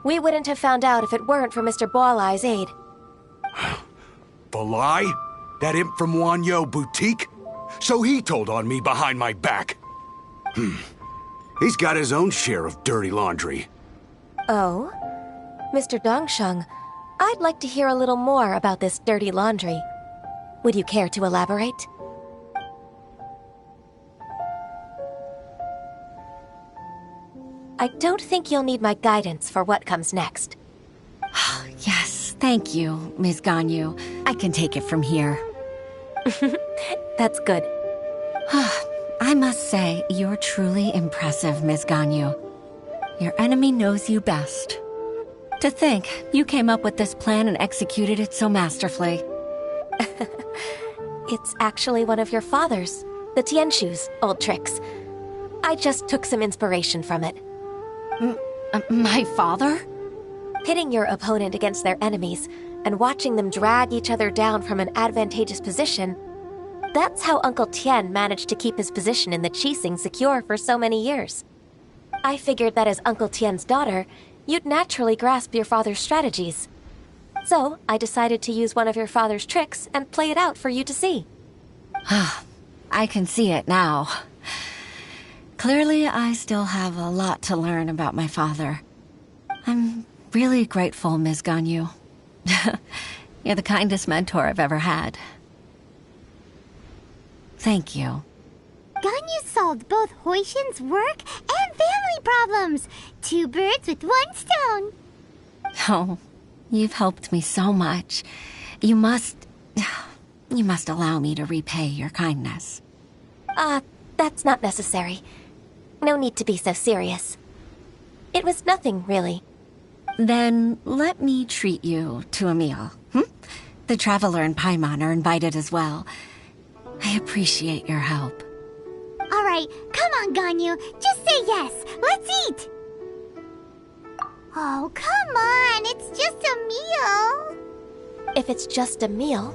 We wouldn't have found out if it weren't for Mr. Boalai's aid. Balai? That imp from Wanyo Boutique? So he told on me behind my back. He's got his own share of dirty laundry. Oh? Mr. Dongsheng, I'd like to hear a little more about this dirty laundry. Would you care to elaborate? I don't think you'll need my guidance for what comes next. Yes, thank you, Ms. Ganyu. I can take it from here. That's good. I must say, you're truly impressive, Ms. Ganyu. Your enemy knows you best. To think, you came up with this plan and executed it so masterfully. It's actually one of your father's, the Tianshu's, old tricks. I just took some inspiration from it. My father? Pitting your opponent against their enemies and watching them drag each other down from an advantageous position. That's how Uncle Tian managed to keep his position in the Qixing secure for so many years. I figured that as Uncle Tian's daughter, you'd naturally grasp your father's strategies. So, I decided to use one of your father's tricks and play it out for you to see. I can see it now. Clearly, I still have a lot to learn about my father. I'm really grateful, Ms. Ganyu. You're the kindest mentor I've ever had. Thank you. Ganyu solved both Huixin's work and family problems. 2 birds with 1 stone. Oh, you've helped me so much. You must allow me to repay your kindness. That's not necessary. No need to be so serious. It was nothing, really. Then let me treat you to a meal. The Traveler and Paimon are invited as well. I appreciate your help. All right, come on, Ganyu. Just say yes. Let's eat. Oh, come on. It's just a meal. If it's just a meal,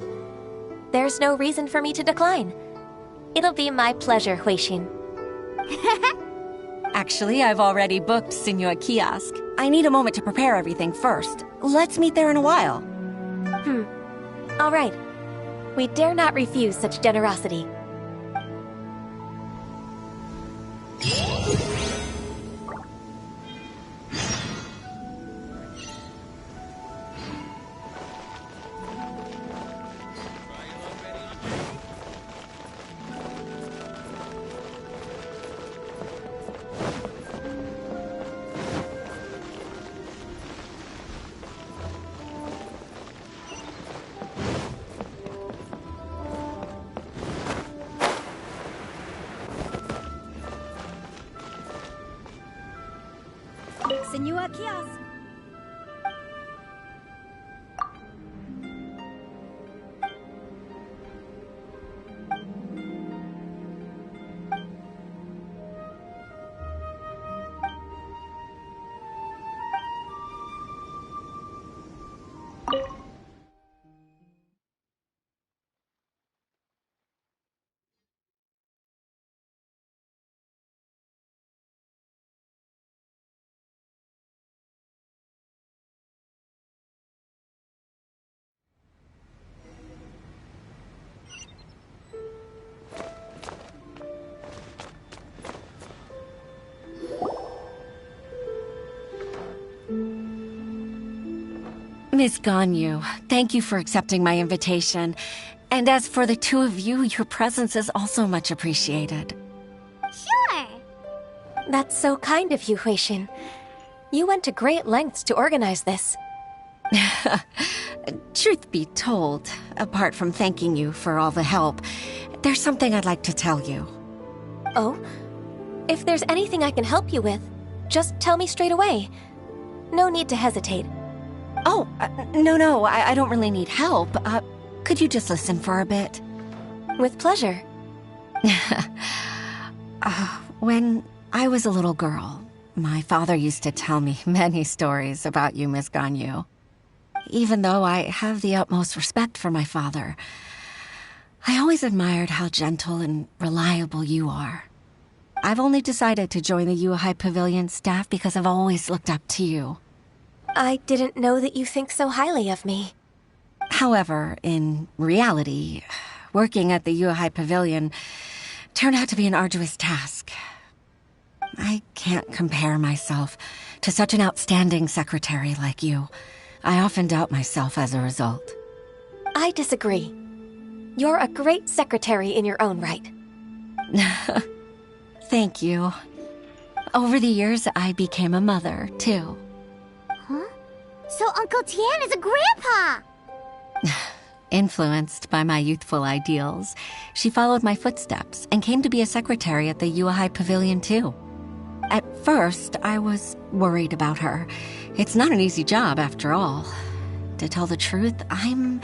there's no reason for me to decline. It'll be my pleasure, Huixin. Actually, I've already booked Sinu'a Kiosk. I need a moment to prepare everything first. Let's meet there in a while. All right. We dare not refuse such generosity. Sinu'a Kiosk. Miss Ganyu, thank you for accepting my invitation. And as for the two of you, your presence is also much appreciated. Sure. That's so kind of you, Huixin. You went to great lengths to organize this. Truth be told, apart from thanking you for all the help, there's something I'd like to tell you. Oh? If there's anything I can help you with, just tell me straight away. No need to hesitate. Oh, no, I don't really need help. Could you just listen for a bit? With pleasure. When I was a little girl, my father used to tell me many stories about you, Miss Ganyu. Even though I have the utmost respect for my father, I always admired how gentle and reliable you are. I've only decided to join the Yuhai Pavilion staff because I've always looked up to you. I didn't know that you think so highly of me. However, in reality, working at the Yuhai Pavilion turned out to be an arduous task. I can't compare myself to such an outstanding secretary like you. I often doubt myself as a result. I disagree. You're a great secretary in your own right. Thank you. Over the years, I became a mother, too. Huh? So Uncle Tian is a grandpa! Influenced by my youthful ideals, she followed my footsteps and came to be a secretary at the Yuhai Pavilion, too. At first, I was worried about her. It's not an easy job, after all. To tell the truth, I'm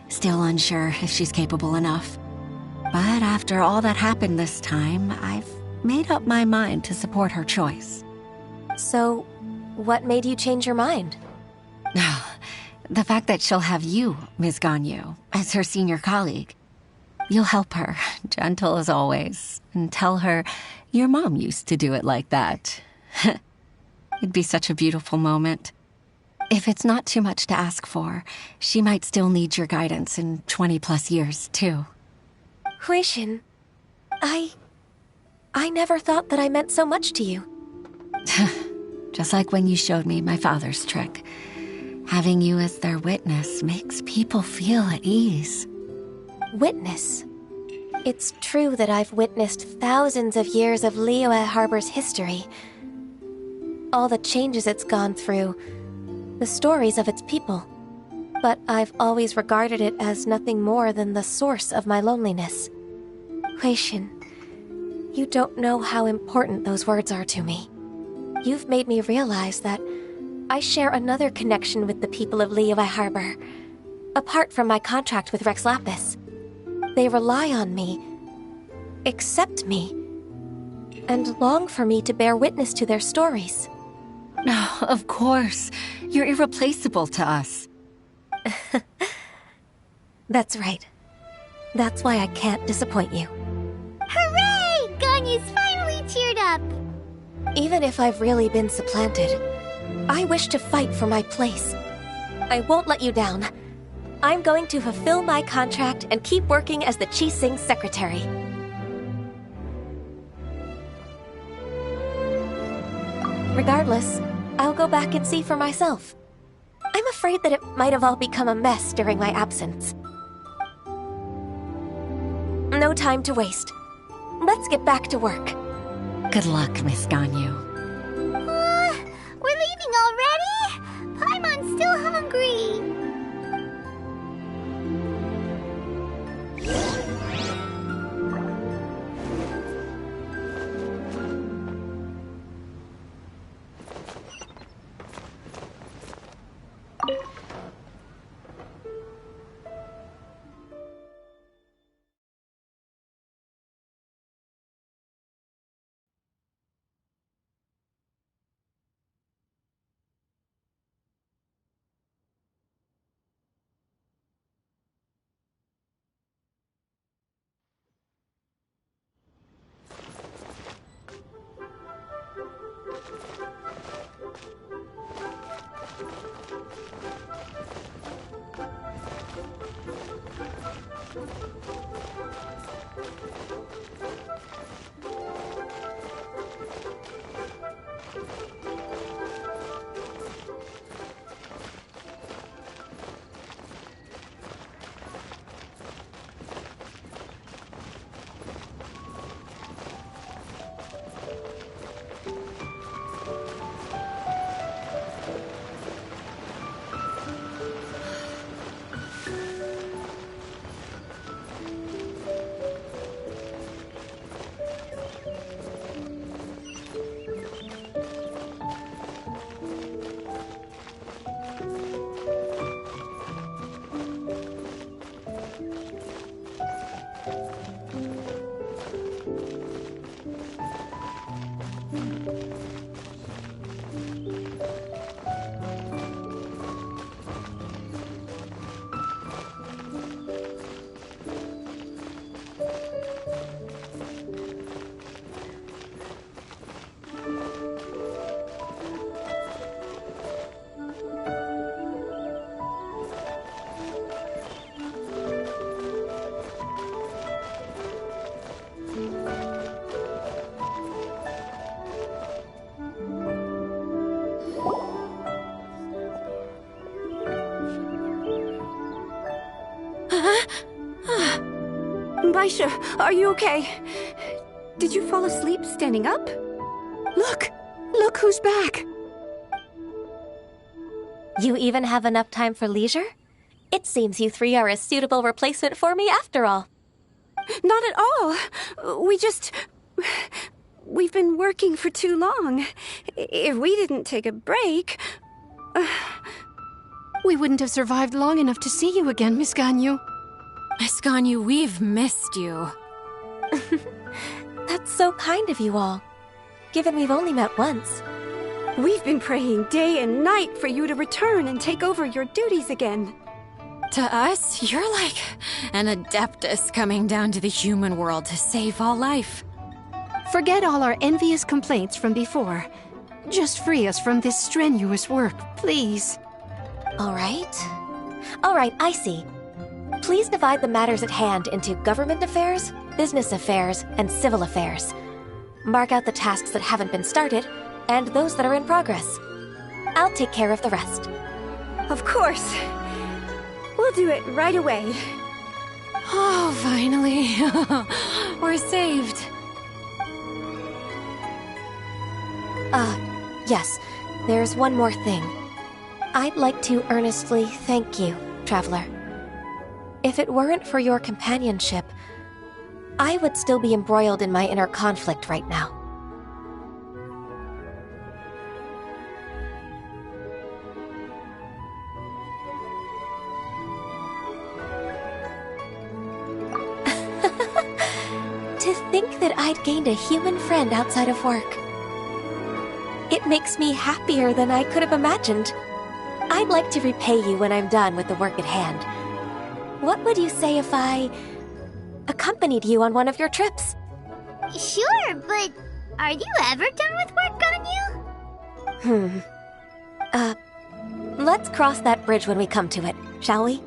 still unsure if she's capable enough. But after all that happened this time, I've made up my mind to support her choice. So, what made you change your mind? The fact that she'll have you, Ms. Ganyu, as her senior colleague. You'll help her, gentle as always, and tell her your mom used to do it like that. It'd be such a beautiful moment. If it's not too much to ask for, she might still need your guidance in 20+ years, too. Huixin, I never thought that I meant so much to you. Just like when you showed me my father's trick. Having you as their witness makes people feel at ease. Witness? It's true that I've witnessed thousands of years of Liyue Harbor's history. All the changes it's gone through, the stories of its people. But I've always regarded it as nothing more than the source of my loneliness. Huixin, you don't know how important those words are to me. You've made me realize that I share another connection with the people of Liyue Harbor, apart from my contract with Rex Lapis. They rely on me, accept me, and long for me to bear witness to their stories. Oh, of course. You're irreplaceable to us. That's right. That's why I can't disappoint you. Hooray! Ganyu's finally cheered up! Even if I've really been supplanted, I wish to fight for my place. I won't let you down. I'm going to fulfill my contract and keep working as the Qixing secretary. Regardless, I'll go back and see for myself. I'm afraid that it might have all become a mess during my absence. No time to waste. Let's get back to work. Good luck, Miss Ganyu. We're leaving already? Paimon's still hungry. Baisha, are you okay? Did you fall asleep standing up? Look! Look who's back! You even have enough time for leisure? It seems you three are a suitable replacement for me after all. Not at all. We've been working for too long. If we didn't take a break... We wouldn't have survived long enough to see you again, Miss Ganyu. Miss Ganyu, we've missed you. That's so kind of you all, given we've only met once. We've been praying day and night for you to return and take over your duties again. To us, you're like an adeptus coming down to the human world to save all life. Forget all our envious complaints from before. Just free us from this strenuous work, please. All right, I see. Please divide the matters at hand into government affairs, business affairs, and civil affairs. Mark out the tasks that haven't been started, and those that are in progress. I'll take care of the rest. Of course. We'll do it right away. Oh, finally. We're saved. Yes, there's one more thing. I'd like to earnestly thank you, Traveler. If it weren't for your companionship, I would still be embroiled in my inner conflict right now. To think that I'd gained a human friend outside of work. It makes me happier than I could have imagined. I'd like to repay you when I'm done with the work at hand. What would you say if I accompanied you on one of your trips? Sure, but are you ever done with work, Ganyu? Let's cross that bridge when we come to it, shall we?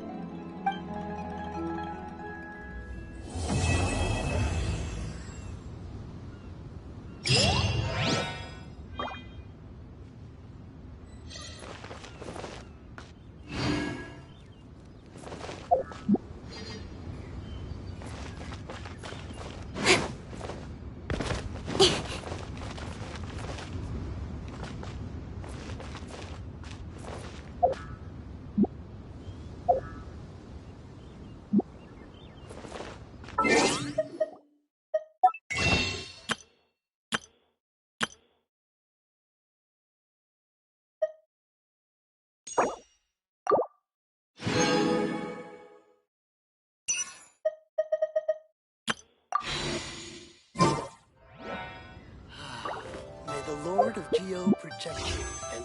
May the Lord of Geo protect you and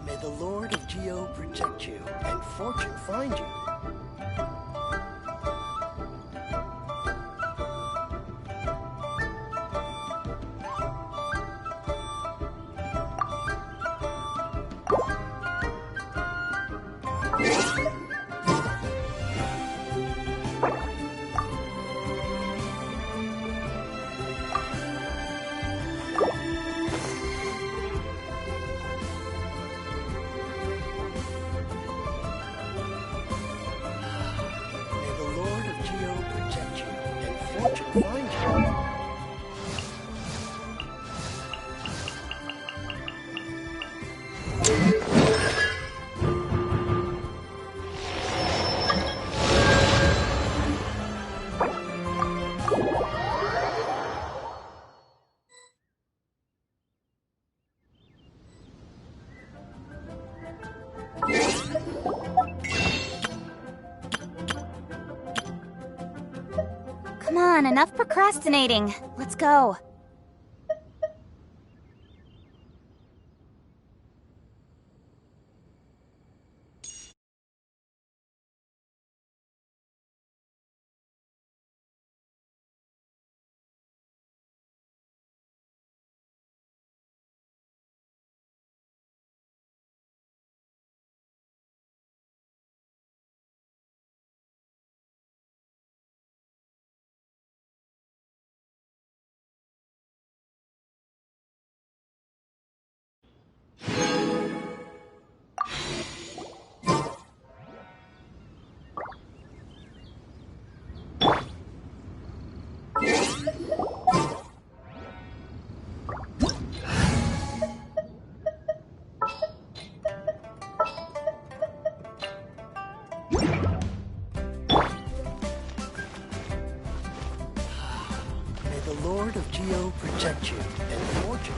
May the Lord of Geo protect you and fortune find you. enough procrastinating. Let's go. May the Lord of Geo protect you and fortune.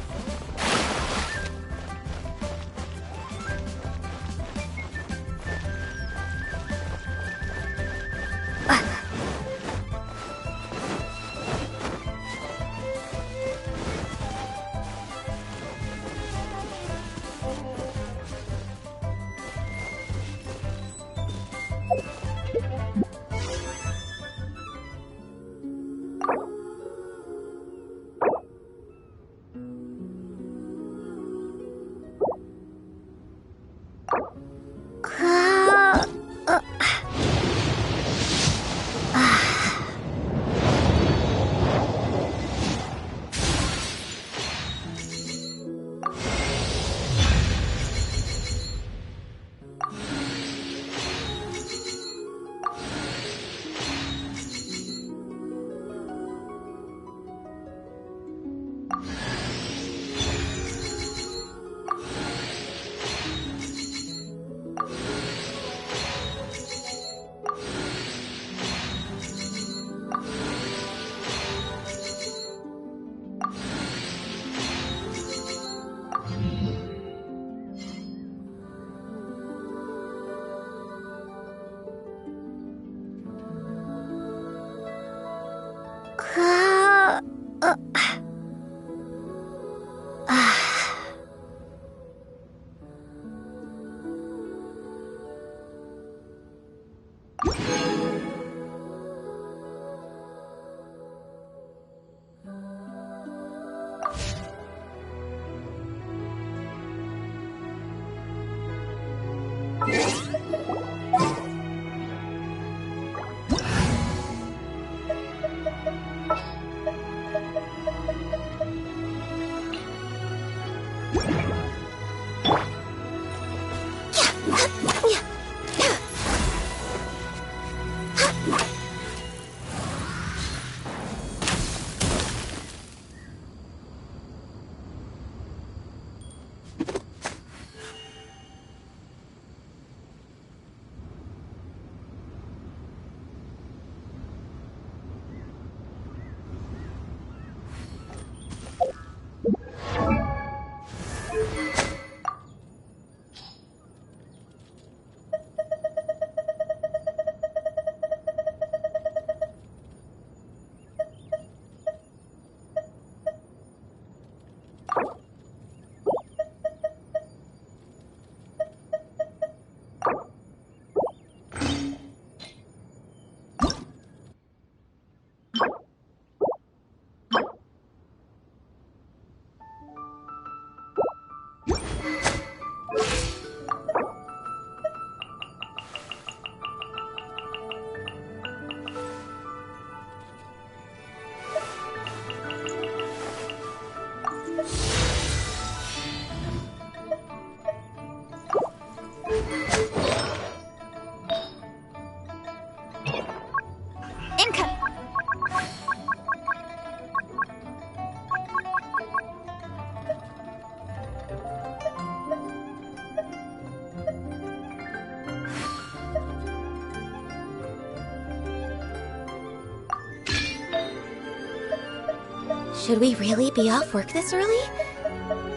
Should we really be off work this early?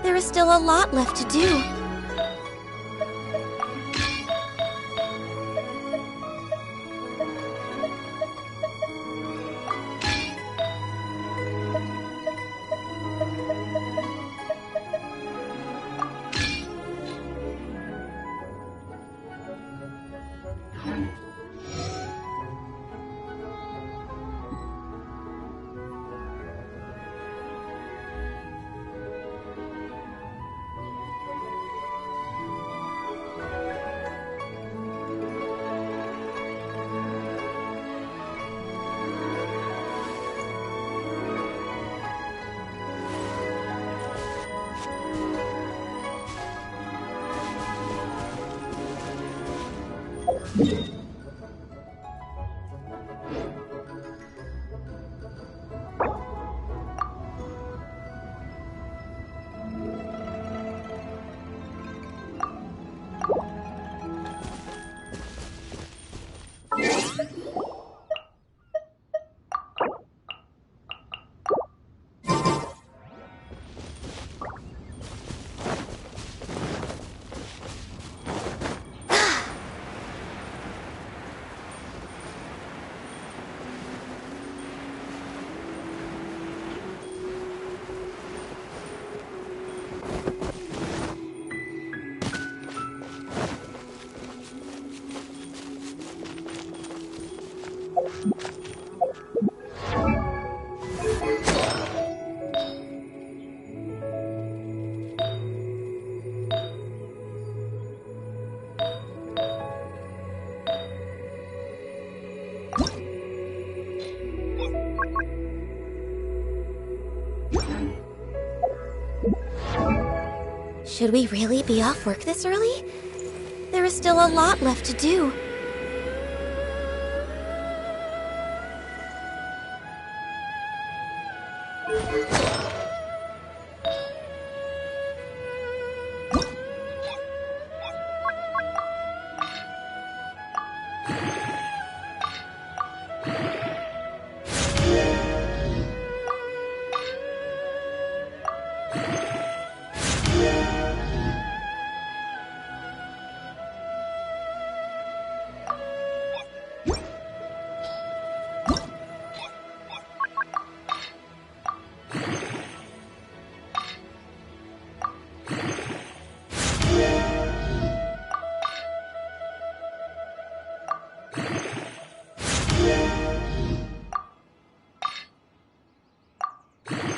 There is still a lot left to do. Should we really be off work this early? There is still a lot left to do.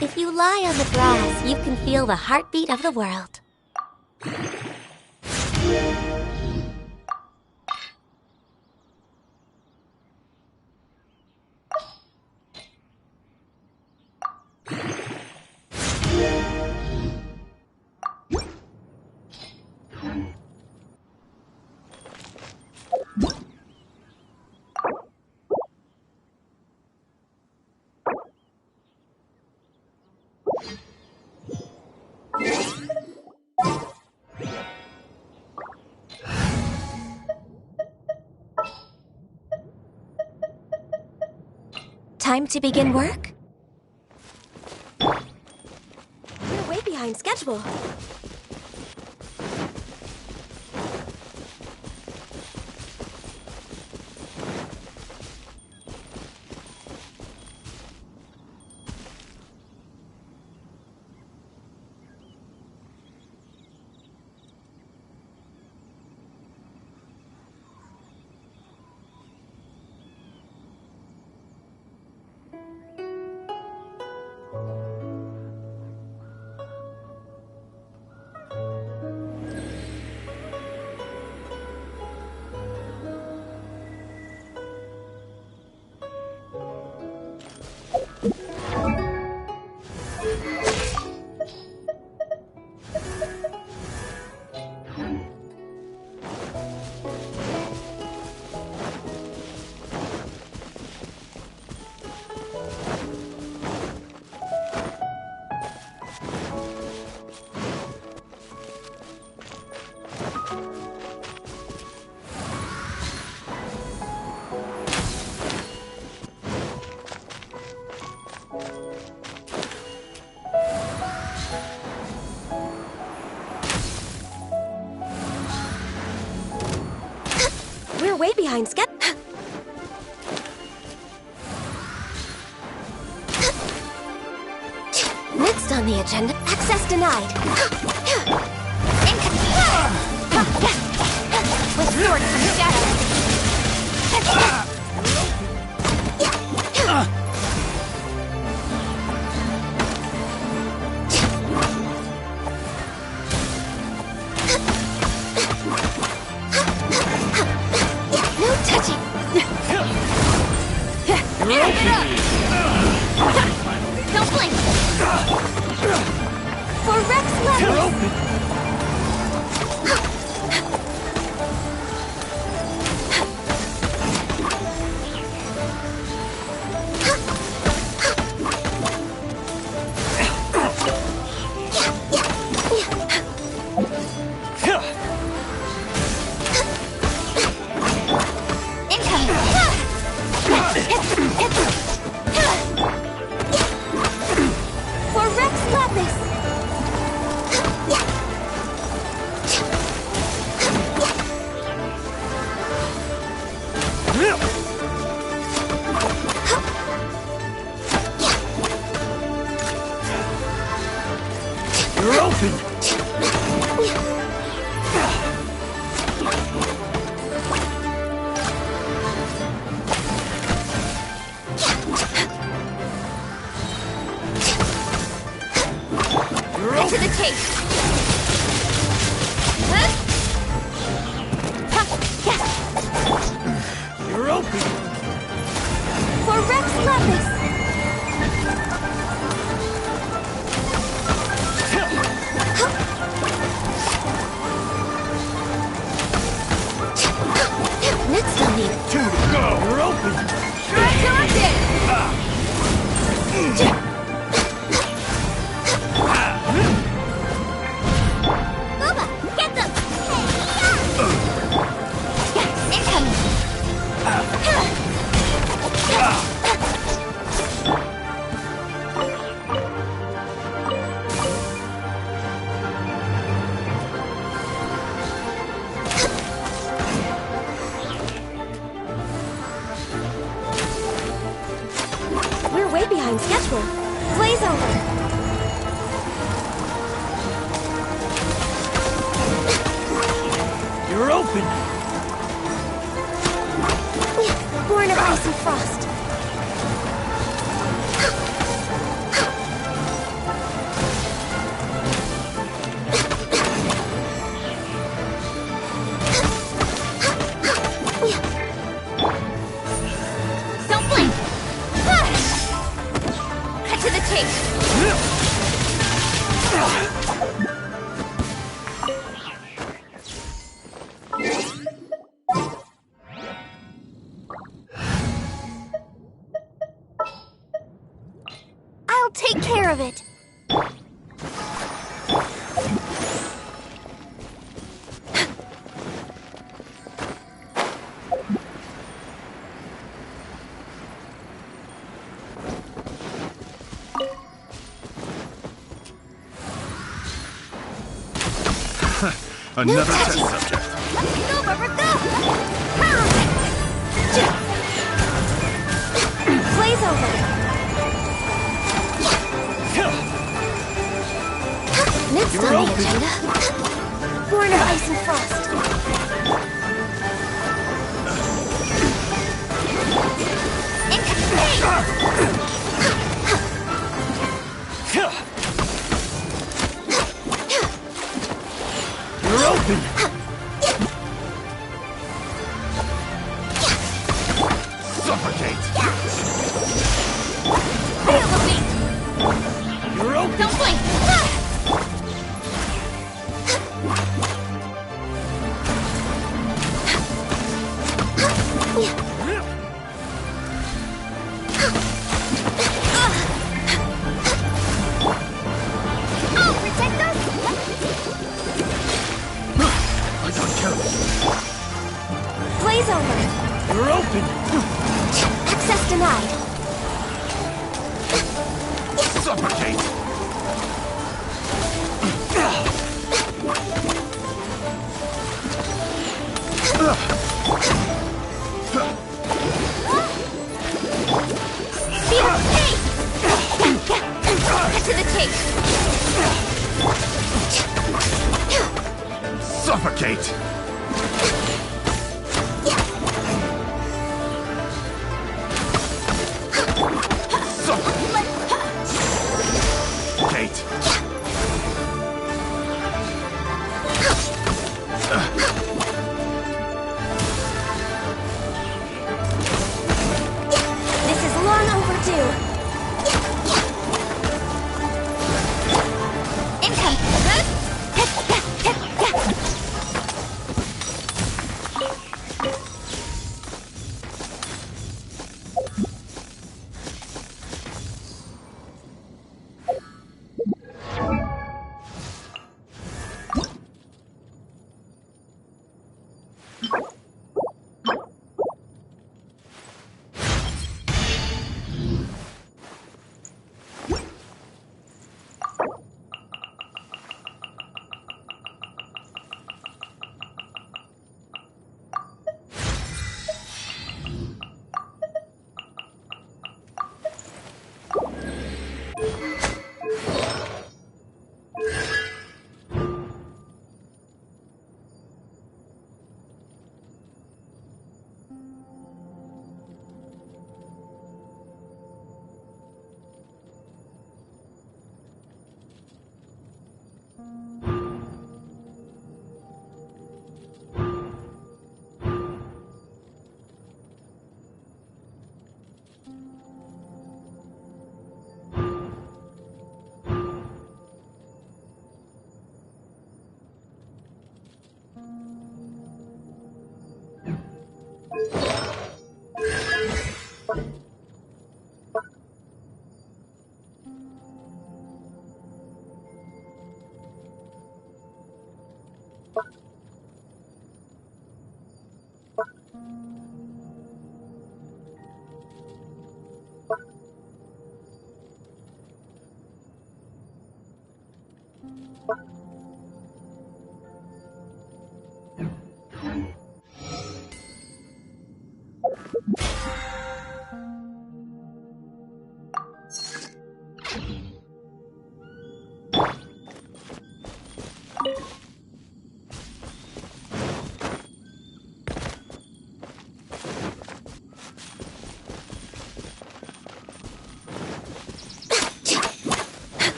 If you lie on the grass, you can feel the heartbeat of the world. Time to begin work? We're way behind schedule. Way behind schedule. Next on the agenda, access denied. With sword comes shadow. Don't blink! For Rex levels! You're open! Cut to the chase! You're open! For Rex Lapis! Next I'll need 2 to go! You're open! Booba, get them! Incoming! We're way behind schedule. Blaze over. You're open! Born of ice and frost. Don't blink! Cut to the chase! I'll take care of it. Another test subject. Go, Barbara, go! Blaze over. Next You're on the open. agenda. Born of ice and frost. You're open! Suffocate! Feel the beat! You're open! Don't blink! Oh, protector! I got careless. Blaze over. You're open! Access denied. Suffocate! Speed up! Hey! Cut to the chase! Suffocate! Suffocate! This is long overdue. Income!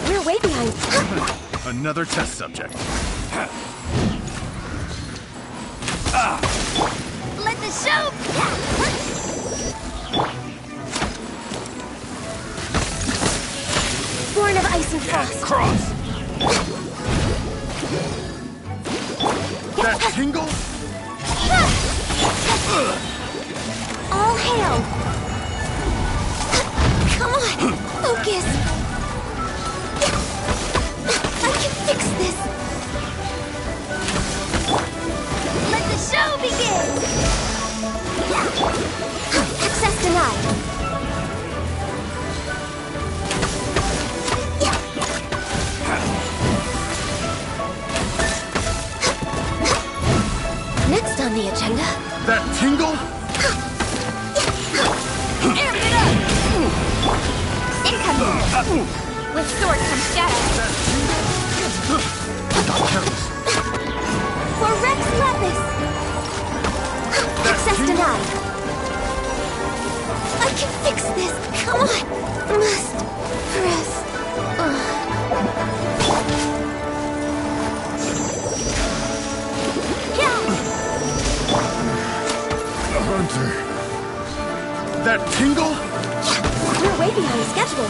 We're way behind. Another test subject. Let the show. Born of ice and frost. Cross. That tingle? All hail. Come on, focus. I can fix this. Let the show begin. Access denied. Next on the agenda. That tingle? Amp it up. Incoming. With sword comes shadow. I got careless. For Rex Lapis. Access denied. I can fix this. Come on. Must press. Hunter. That tingle? We're way behind schedule.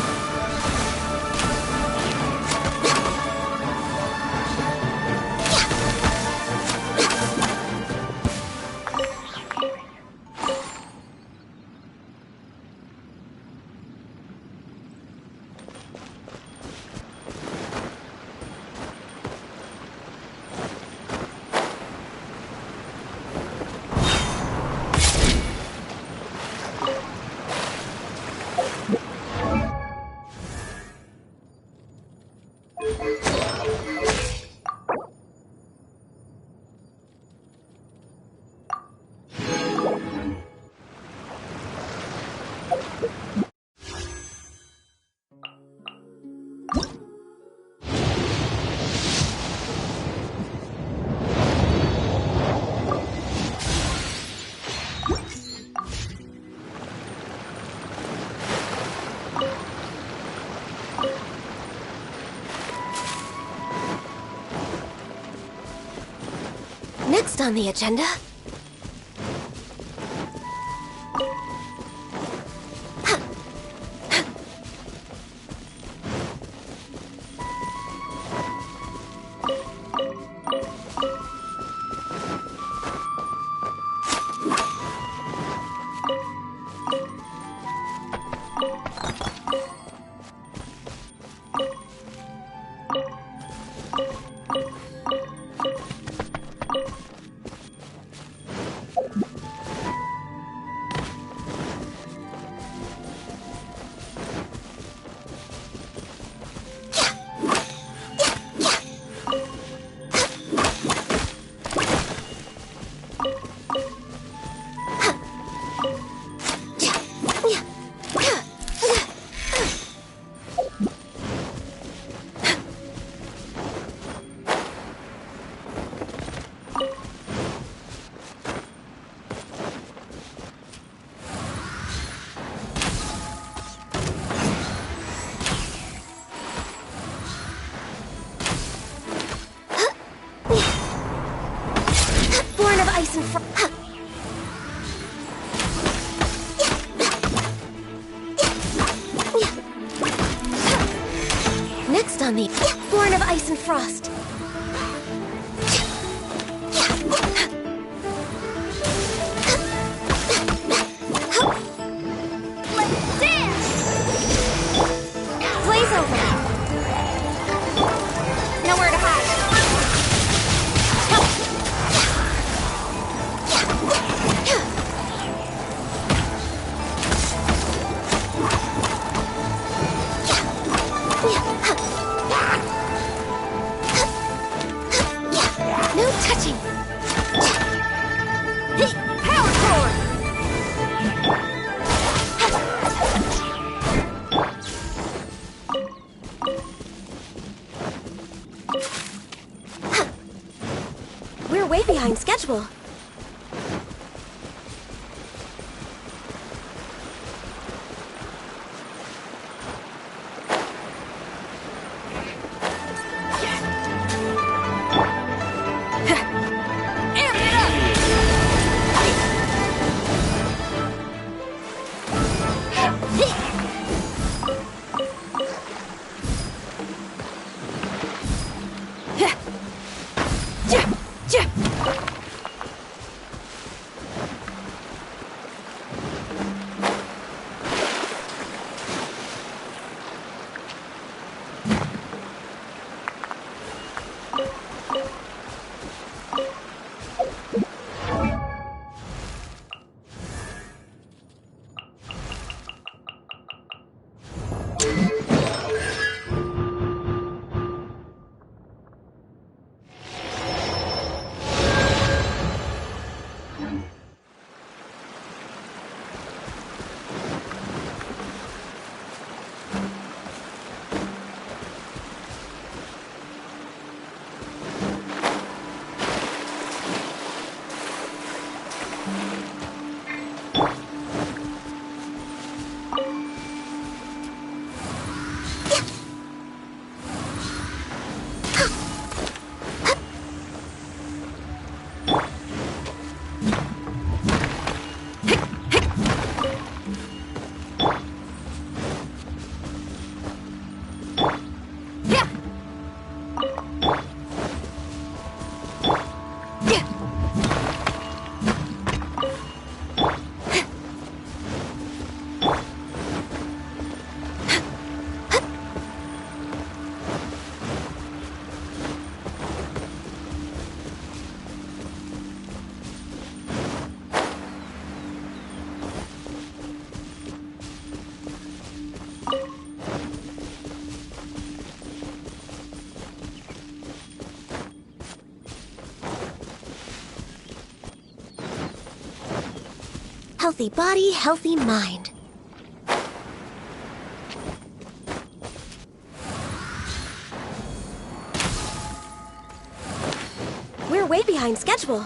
Next on the agenda. Next on the Born of Ice and Frost. schedule. Healthy body, healthy mind. We're way behind schedule.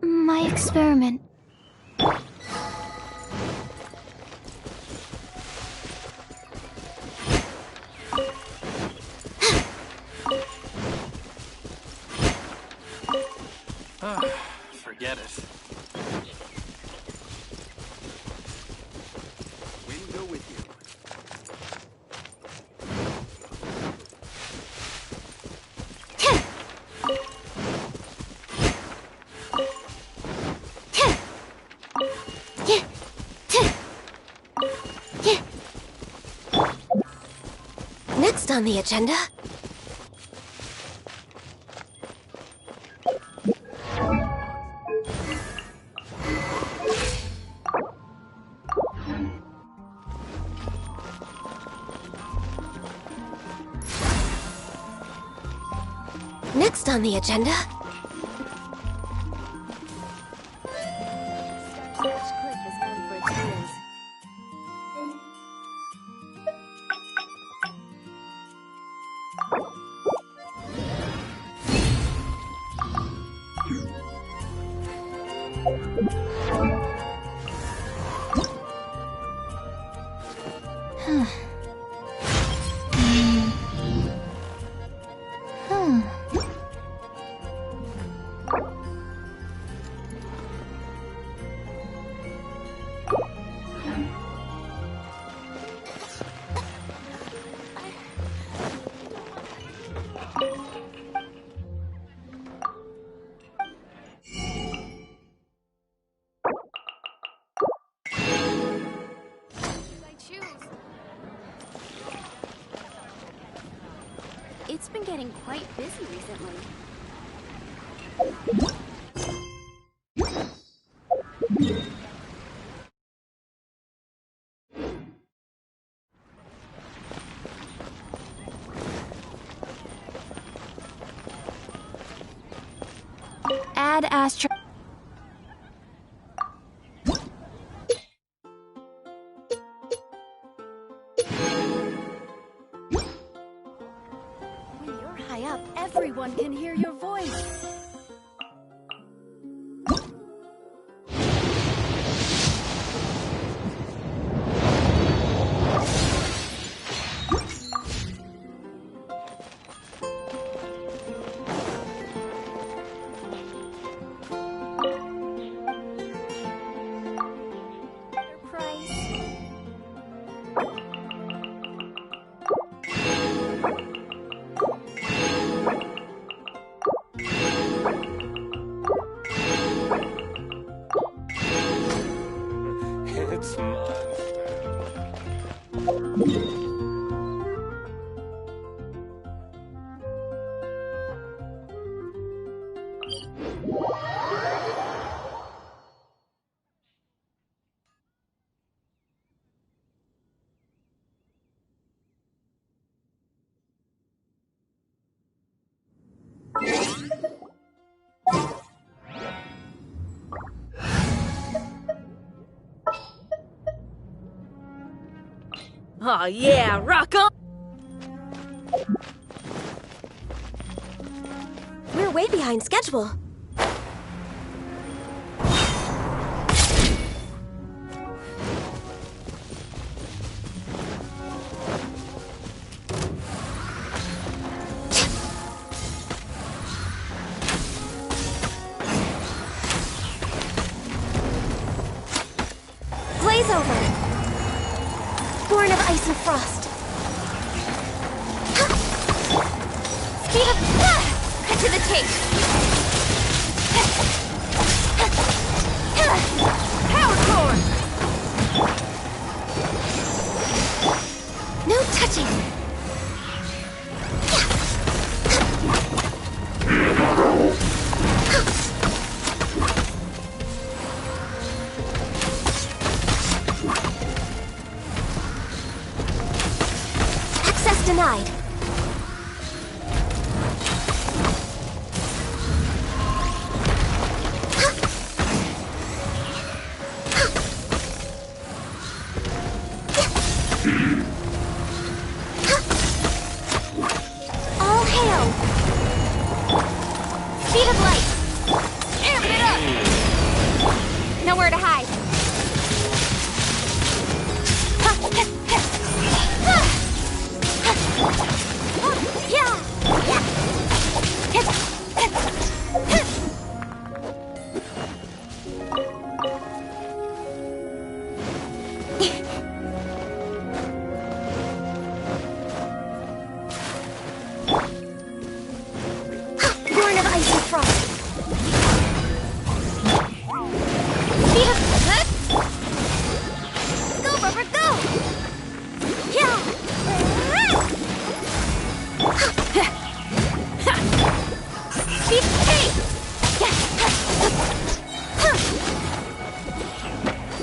My experiment. Forget it. Wind go with you. Next on the agenda... next on the agenda? It's been getting quite busy recently. Add Astro. When you're high up, everyone can hear your voice. It's mine. Aw, yeah, rock on! We're way behind schedule. Blaze over! Born of ice and frost. Speed up! Cut to the chase! Power core! No touching! Access denied. All hail! Speed of light! Amp it up! Nowhere to hide. Born of ice and frost. Speed of go, Bubba, go! Yeah! Speed, hey!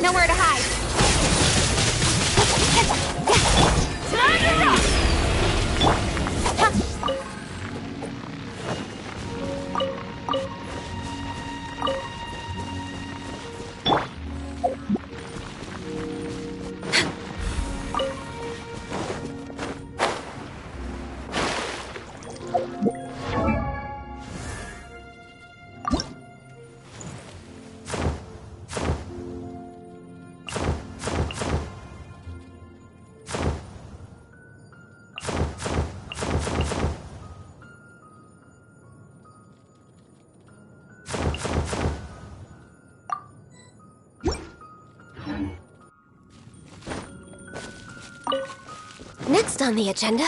Nowhere to hide. Time to rock! Next on the agenda...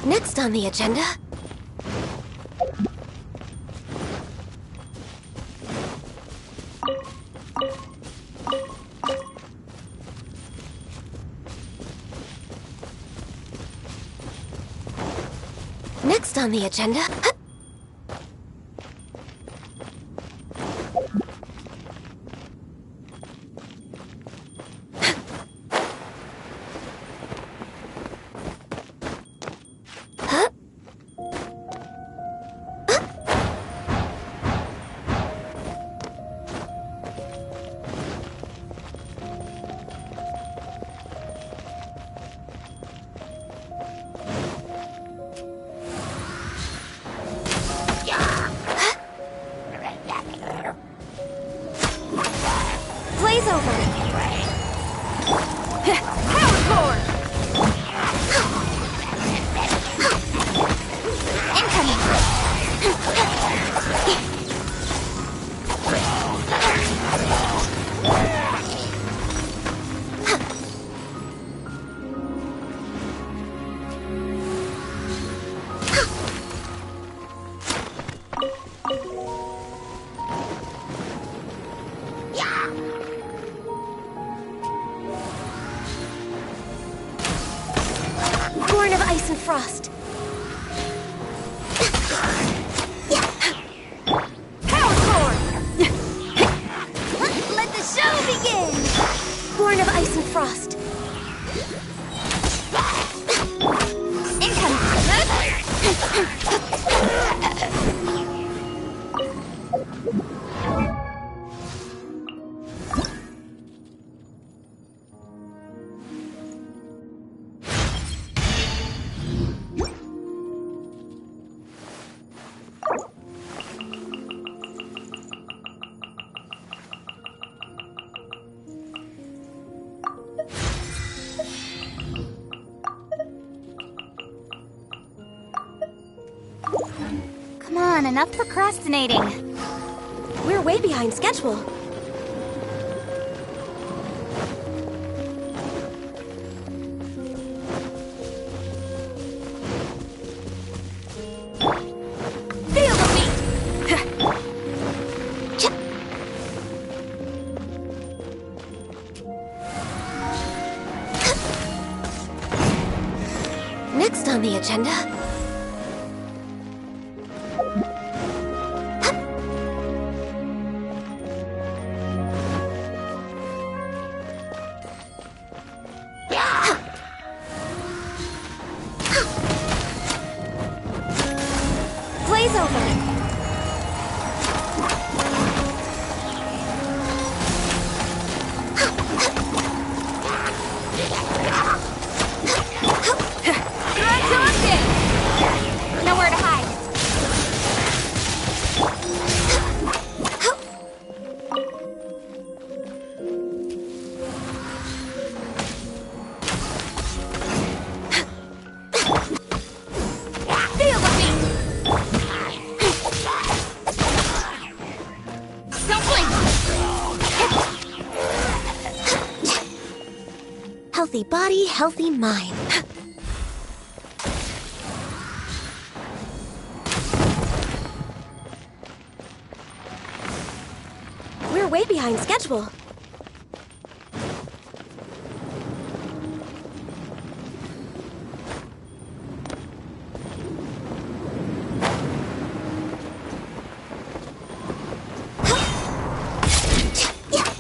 Next on the agenda... Next on the agenda... Blaze over! Power core! Incoming! Born of ice and frost. Power core! Let the show begin! Born of ice and frost. Come on, enough procrastinating. We're way behind schedule. Feel the beat! Next on the agenda... Blaze over! Nowhere to hide. Feel the beat! Don't blink! Healthy body, healthy mind. We're way behind schedule.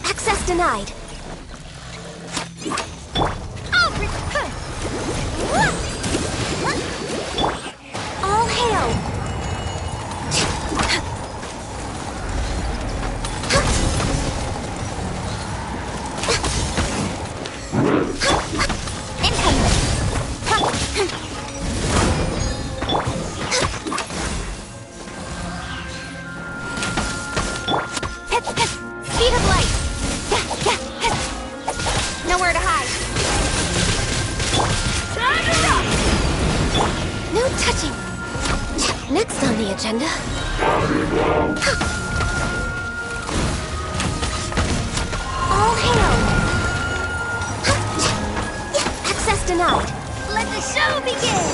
Access denied. All hail! Speed of light! Nowhere to hide. No touching. Next on the agenda... denied. Let the show begin!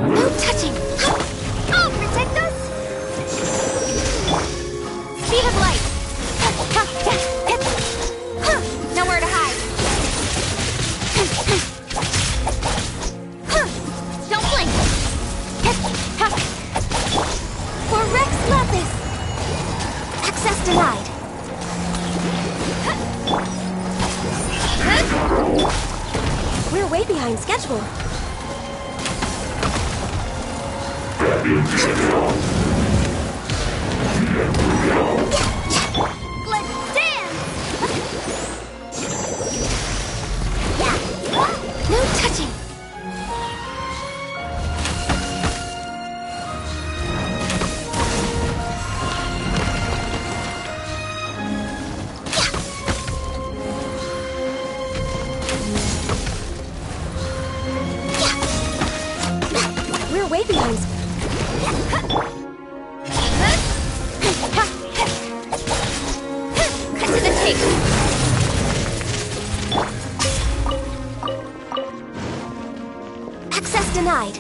No touching! I'll protect us! Speed of light! Nowhere to hide. Don't blink! For Rex Lapis! Access denied. We're way behind schedule. Let's dance! No touching! We're way behind. Cut to the tape. Access denied.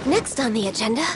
Next on the agenda.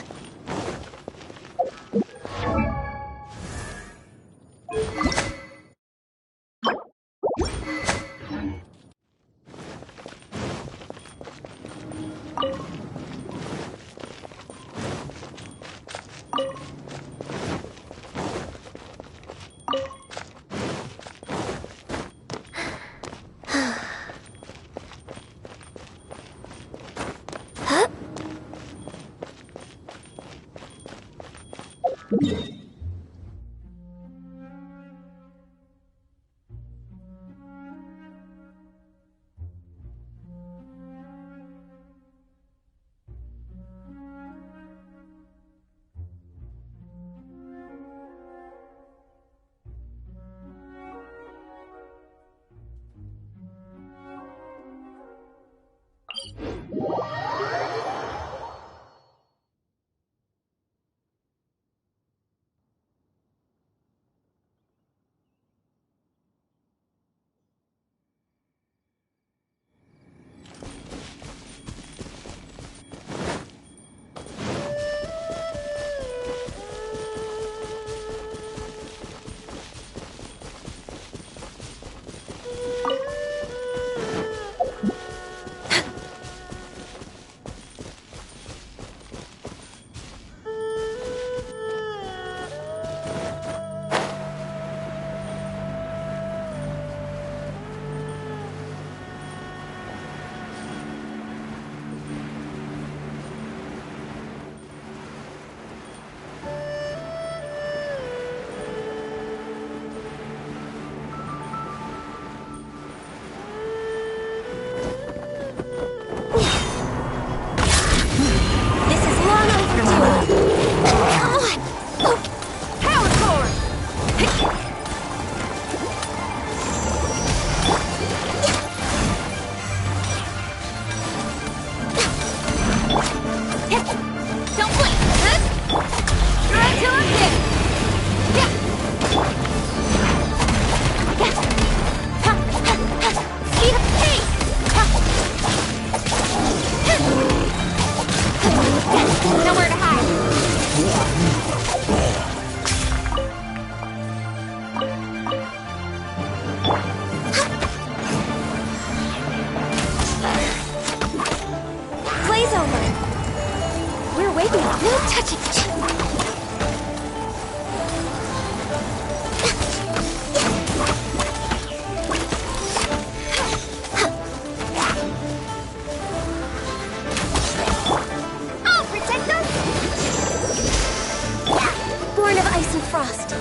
frost.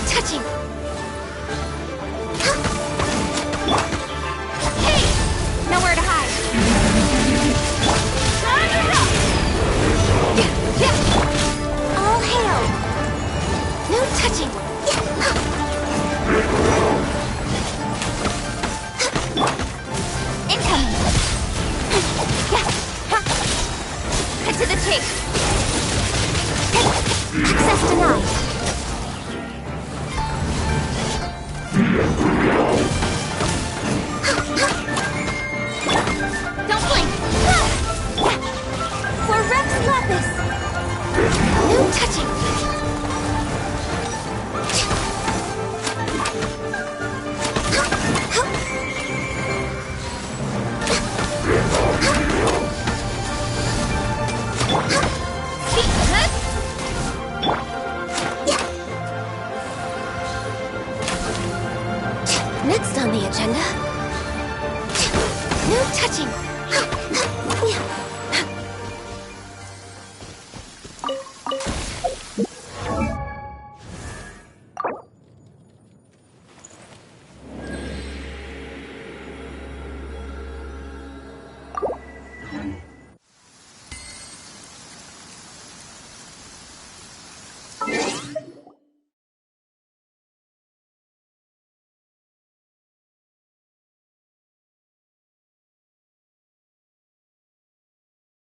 Touching! Hey! Nowhere to hide! All hail! No touching! Incoming! Cut to the chase! Access denied! Don't blink! For Rex Lapis! No touching! Next on the agenda. No touching!